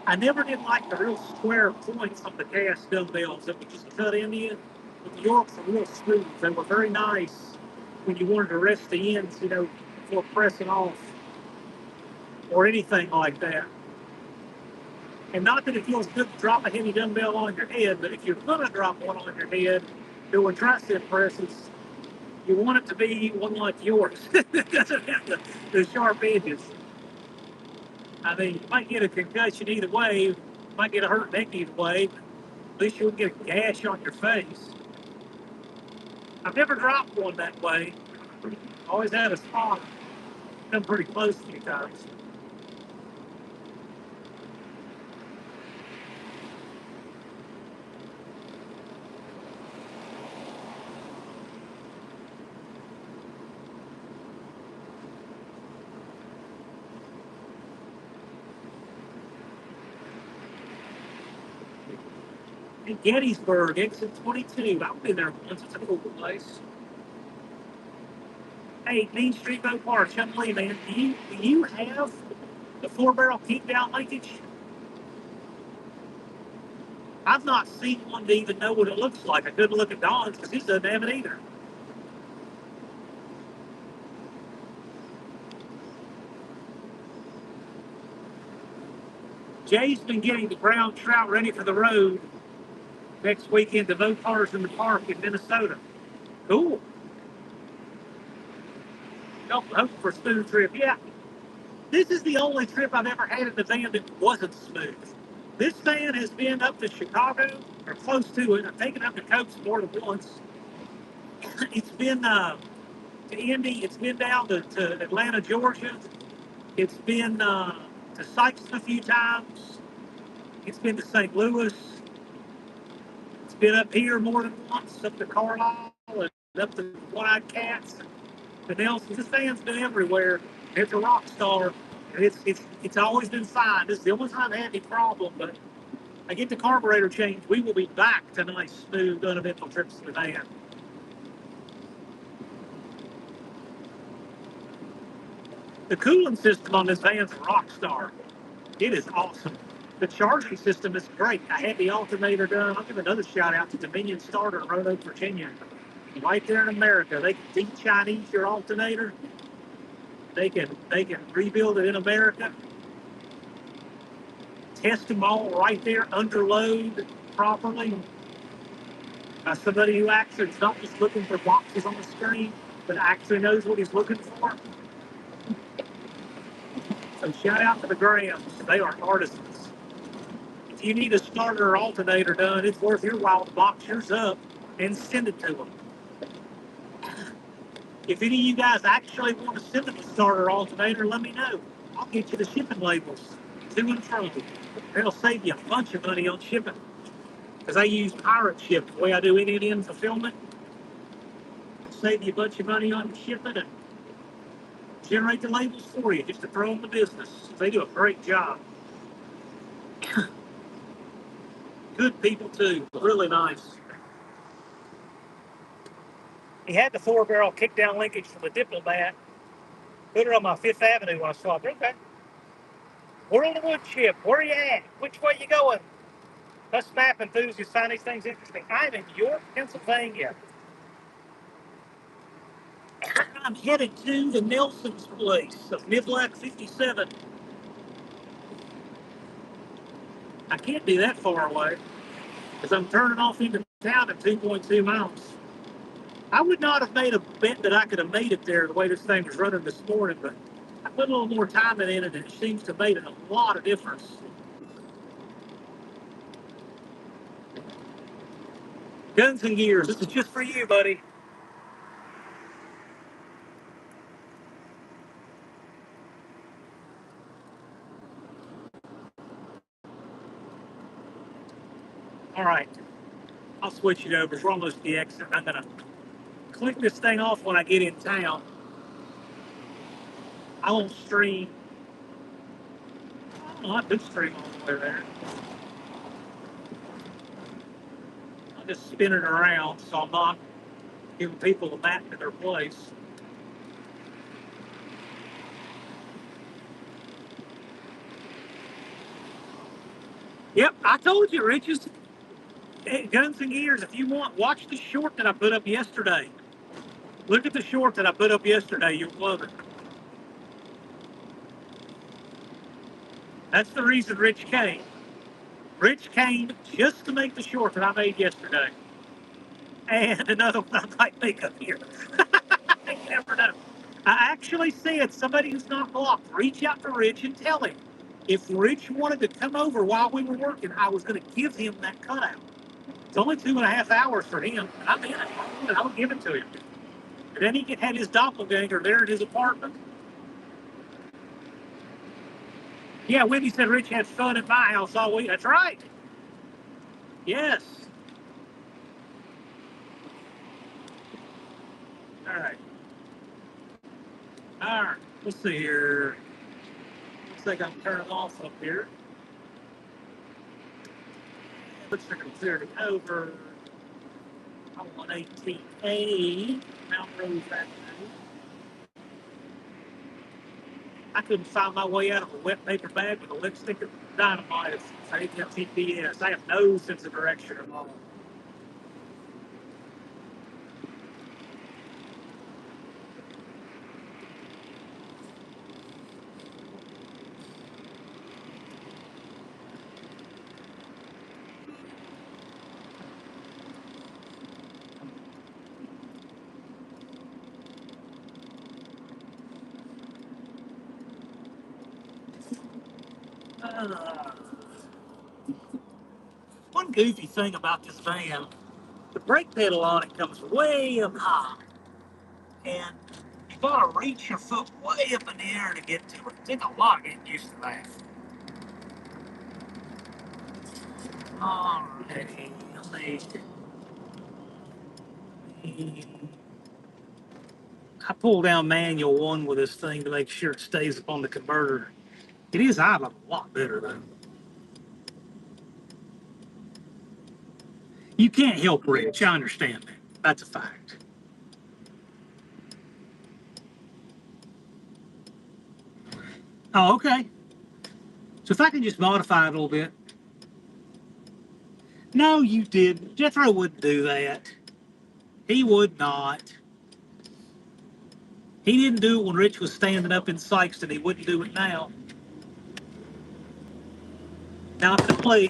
I never did like the real square points on the cast dumbbells that we just cut in. But the Yorks were real smooth. They were very nice when you wanted to rest the ends, before pressing off or anything like that. And not that it feels good to drop a heavy dumbbell on your head, but if you're going to drop one on your head doing tricep presses, you want it to be one like yours. It doesn't have the sharp edges. I mean, you might get a concussion either way, you might get a hurt neck either way, but at least you wouldn't get a gash on your face. I've never dropped one that way. Always had a spot. Come pretty close a few times. In Gettysburg, exit 22. I've been there once. It's a cool place. Hey, Main Street Boat Park, Chumley, man. Do you have the four barrel kickdown linkage? I've not seen one to even know what it looks like. I couldn't look at Don's because he doesn't have it either. Jay's been getting the brown trout ready for the road next weekend to boat cars in the park in Minnesota. Cool. Hoping for a smooth trip. Yeah. This is the only trip I've ever had in the van that wasn't smooth. This van has been up to Chicago, or close to it. I've taken it up to Coates more than once. It's been to Indy. It's been down to Atlanta, Georgia. It's been to Sykes a few times. It's been to St. Louis. It's been up here more than once, up to Carlisle and up to One-Eyed Cats. The Nelson. This van's been everywhere. It's a rock star. It's always been fine. This is the only time I had any problem, but I get the carburetor changed. We will be back to nice, smooth, uneventful trips in the van. The cooling system on this van's a rock star. It is awesome. The charging system is great. I had the alternator done. I'll give another shout out to Dominion Starter in Roanoke, Virginia. Right there in America, they can deep Chinese your alternator. They can rebuild it in America. Test them all right there under load properly. Somebody who actually is not just looking for boxes on the screen, but actually knows what he's looking for. So shout out to the Grahams. They are artisans. if you need a starter or alternator done, it's worth your while to box yours up and send it to them. If any of you guys actually want to send them a starter or alternator, let me know. I'll get you the shipping labels to and from. It'll save you a bunch of money on shipping. Because I use pirate ship the way I do end-to-end fulfillment. It'll save you a bunch of money on shipping and generate the labels for you just to throw in the business. They do a great job. Good people too, really nice. He had the 4-barrel kick-down linkage from the Diplomat. Put her on my Fifth Avenue when I swapped. Okay. We're on the wood chip. Where are you at? Which way you going? Us map enthusiasts find these things interesting. I'm in York, Pennsylvania. I'm headed to the Nelson's place of Midlack 57. I can't be that far away because I'm turning off into town at 2.2 miles. I would not have made a bet that I could have made it there the way this thing was running this morning, but I put a little more time in it and it seems to have made a lot of difference. Guns and Gears, this is just for you, buddy. All right, I'll switch it over. We're almost the exit. I'm going to click this thing off when I get in town. I won't stream. I could stream all the way there. I'll just spin it around so I'm not giving people the map to their place. Yep, I told you, Riches. Hey, Guns and Gears, if you want, watch the short that I put up yesterday. Look at the short that I put up yesterday. You'll love it. That's the reason Rich came. Rich came just to make the short that I made yesterday. And another one I might make up here. You never know. I actually said somebody who's not blocked, reach out to Rich and tell him if Rich wanted to come over while we were working, I was going to give him that cutout. It's only 2.5 hours for him, and I'm in it. I would give it to him. And then he could have his doppelganger there at his apartment. Yeah, Wendy said Rich had fun at my house all week. That's right. Yes. All right. All right. Let's see here. Looks like I'm turning off up here. Looks like I'm clearing over. I'm on 18A, Mount Rose Avenue. I couldn't find my way out of a wet paper bag with a lipstick and dynamite. I didn't have GPS. I have no sense of direction at all. One goofy thing about this van, the brake pedal on it comes way up high. And you gotta reach your foot way up in the air to get to it. It takes a lot getting used to that. Alrighty, I pull down manual one with this thing to make sure it stays up on the converter. It is idling a lot better though. You can't help Rich, I understand that. That's a fact. Oh, okay. So if I can just modify it a little bit. No, you didn't. Jethro wouldn't do that. He would not. He didn't do it when Rich was standing up in Sykeston. He wouldn't do it now. Not to play.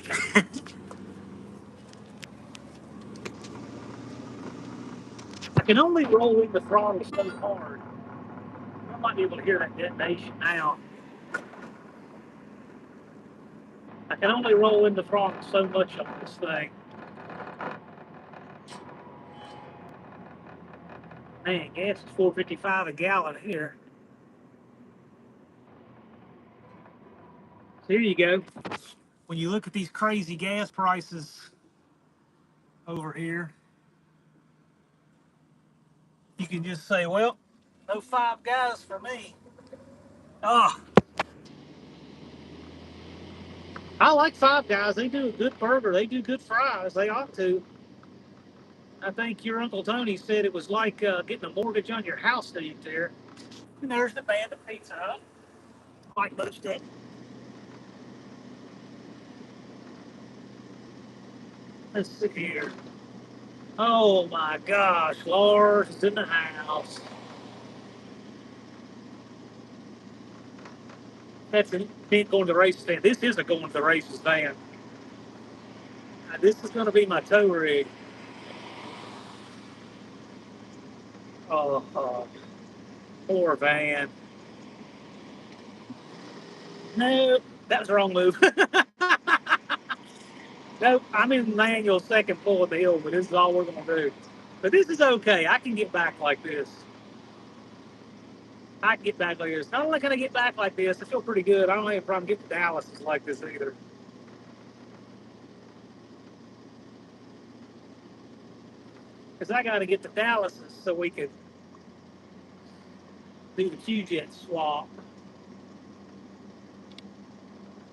I can only roll in the throttle so hard. I might be able to hear that detonation now. I can only roll in the throttle so much on this thing. Man, gas is $4.55 a gallon here. So here you go. When you look at these crazy gas prices over here, you can just say, well, no Five Guys for me. Oh, I like Five Guys. They do a good burger. They do good fries. They ought to. I think your Uncle Tony said it was like getting a mortgage on your house to eat there. And there's the Band of Pizza Hut. Like most of it. Let's see here. Oh my gosh, Lars is in the house. That's an event going to the races van. This is a going to the races van. This is going to be my tow rig. Oh, poor van. No, that was the wrong move. No, I'm in manual second pull of the hill, but this is all we're going to do. But this is okay. I can get back like this. I can get back like this. Not only can I get back like this, I feel pretty good. I don't have a problem getting to Dallas like this either. Because I got to get to Dallas so we can do the Q-Jet swap.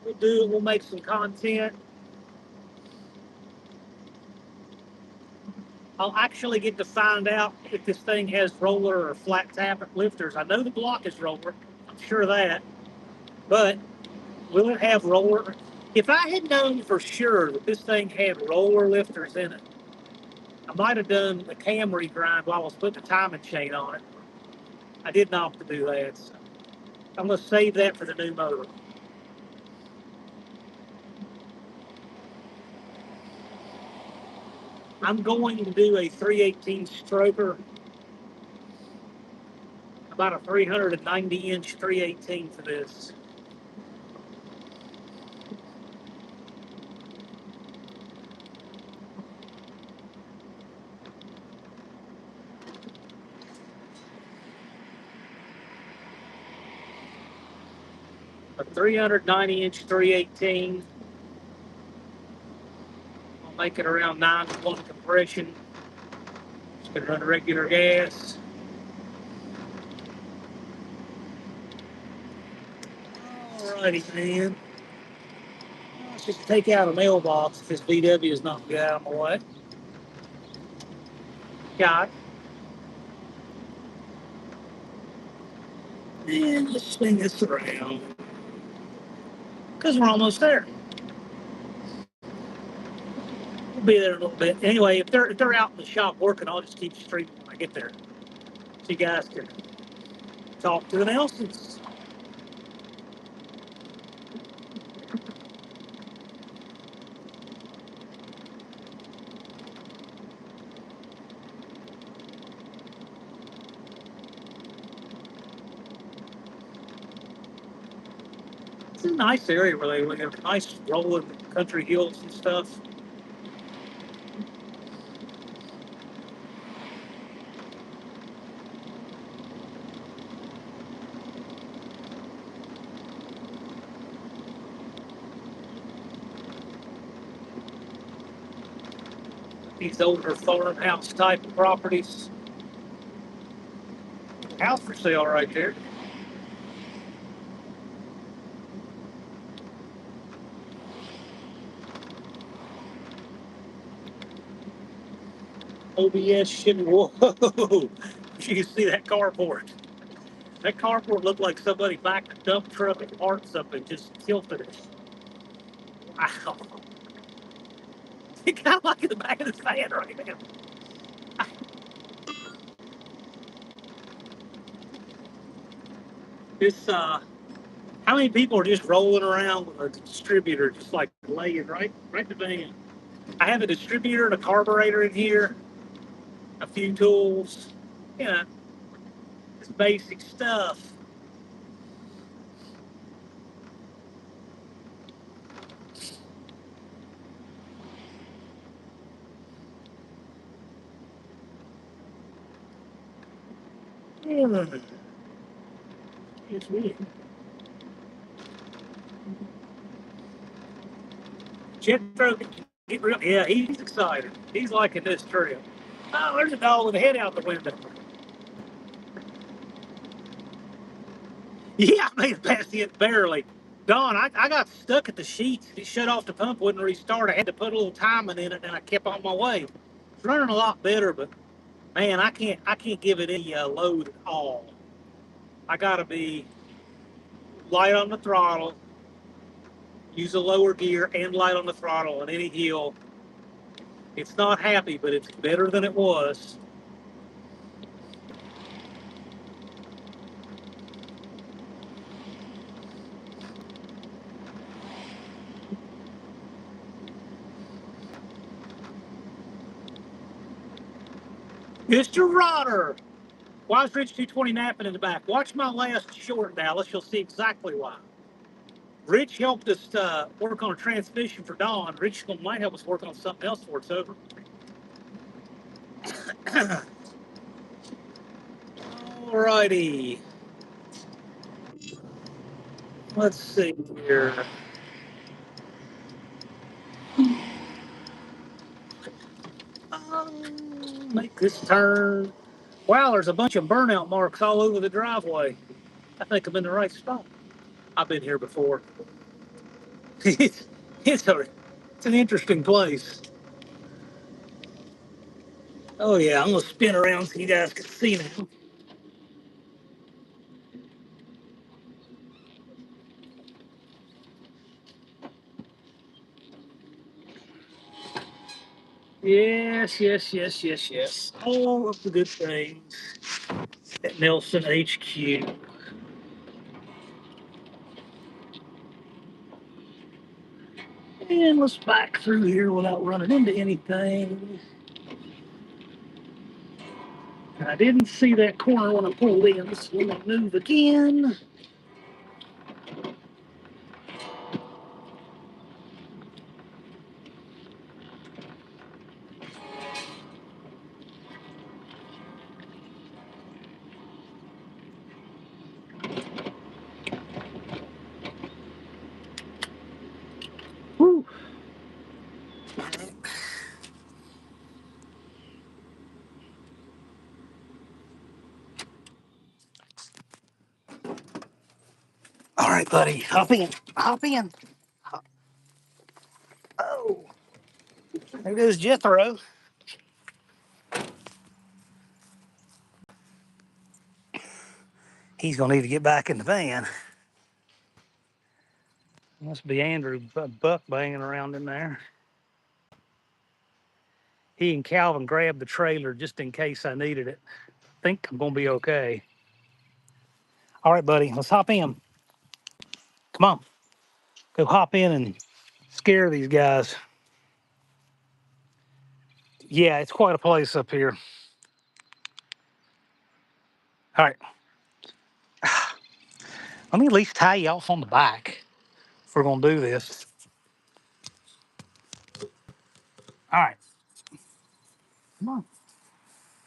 We'll do it. We'll make some content. I'll actually get to find out if this thing has roller or flat tappet lifters. I know the block is roller. I'm sure of that. But will it have roller? If I had known for sure that this thing had roller lifters in it, I might have done a cam regrind while I was putting the timing chain on it. I didn't opt to do that. So I'm going to save that for the new motor. I'm going to do a 318 stroker, about a 390-inch 318 for this. A 390-inch 318. I'll make it around 9 to 1 compression. It's going to run regular gas. Alrighty, man. Let's just take out a mailbox if this VW is not good out of my way. Got it. And let's swing this around. Because we're almost there. We'll be there in a little bit. Anyway, if they're out in the shop working, I'll just keep streaming when I get there. So you guys can talk to the Nelsons. It's a nice area where they have nice rolling country hills and stuff. These older farmhouse type of properties. House for sale right there. OBS shit. Whoa. You can see that carport. That carport looked like somebody backed a dump truck and parked something, just tilted it. Wow. Kind of like in the back of this van right now. This, how many people are just rolling around with a distributor, just like laying right in the van? I have a distributor and a carburetor in here, a few tools, you know, it's basic stuff. It's weird. Jethro, yeah, he's excited. He's liking this trip. Oh, there's a dog with a head out the window. Yeah, I made it past it barely. Don, I got stuck at the sheets. It shut off the pump, wouldn't restart. I had to put a little timing in it, and I kept on my way. It's running a lot better, but man, I can't give it any load at all. I gotta be light on the throttle, use a lower gear, and light on the throttle on any hill. It's not happy, but it's better than it was. Mr. Rodder, why is Rich 220 napping in the back? Watch my last short, Dallas. You'll see exactly why. Rich helped us work on a transmission for Dawn. Rich might help us work on something else before it's over. Alrighty. Let's see here. Make this turn. Wow, there's a bunch of burnout marks all over the driveway. I think I'm in the right spot. I've been here before. it's, it's an interesting place. Oh yeah, I'm gonna spin around so you guys can see now. Yes, yes, yes, yes, yes. All of the good things at Nelson HQ. And let's back through here without running into anything. I didn't see that corner when I pulled in, so let me move again. Whew. All right, buddy, hop in, hop in. Oh, there goes Jethro. He's gonna need to get back in the van. Must be Andrew Buck banging around in there. He and Calvin grabbed the trailer just in case I needed it. I think I'm gonna be okay. All right, buddy, let's hop in. Come on, go hop in and scare these guys. Yeah, it's quite a place up here. All right, let me at least tie you off on the back if we're gonna do this. All right, come on,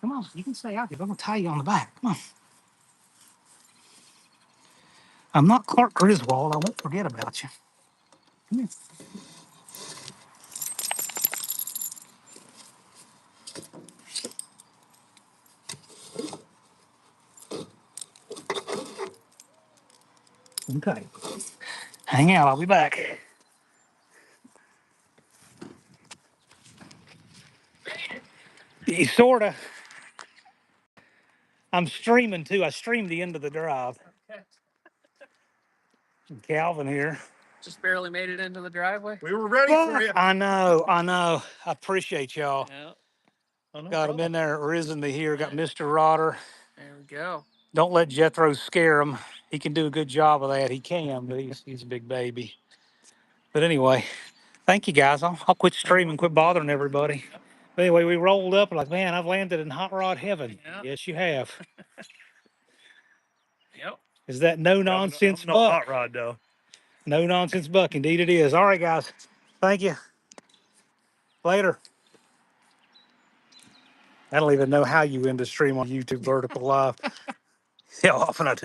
come on, you can stay out here. I'm gonna tie you on the back. Come on. I'm not Clark Griswold. I won't forget about you. Come here. Okay. Hang out. I'll be back. Sorta. I'm streaming too. I streamed the end of the drive. Okay. Calvin here. Just barely made it into the driveway. We were ready for you. I know. I appreciate y'all. Yeah. Oh, no Got problem. him in there, risen to here. Got Mr. Rodder. There we go. Don't let Jethro scare him. He can do a good job of that. He can, but he's a big baby. But anyway, thank you guys. I'll quit streaming, quit bothering everybody. But anyway, we rolled up and like, man, I've landed in hot rod heaven. Yeah. Yes, you have. Yep. Is that no nonsense No buck? hot rod though. No nonsense buck. Indeed it is. All right, guys. Thank you. Later. I don't even know how you end a stream on YouTube vertical live. See how often I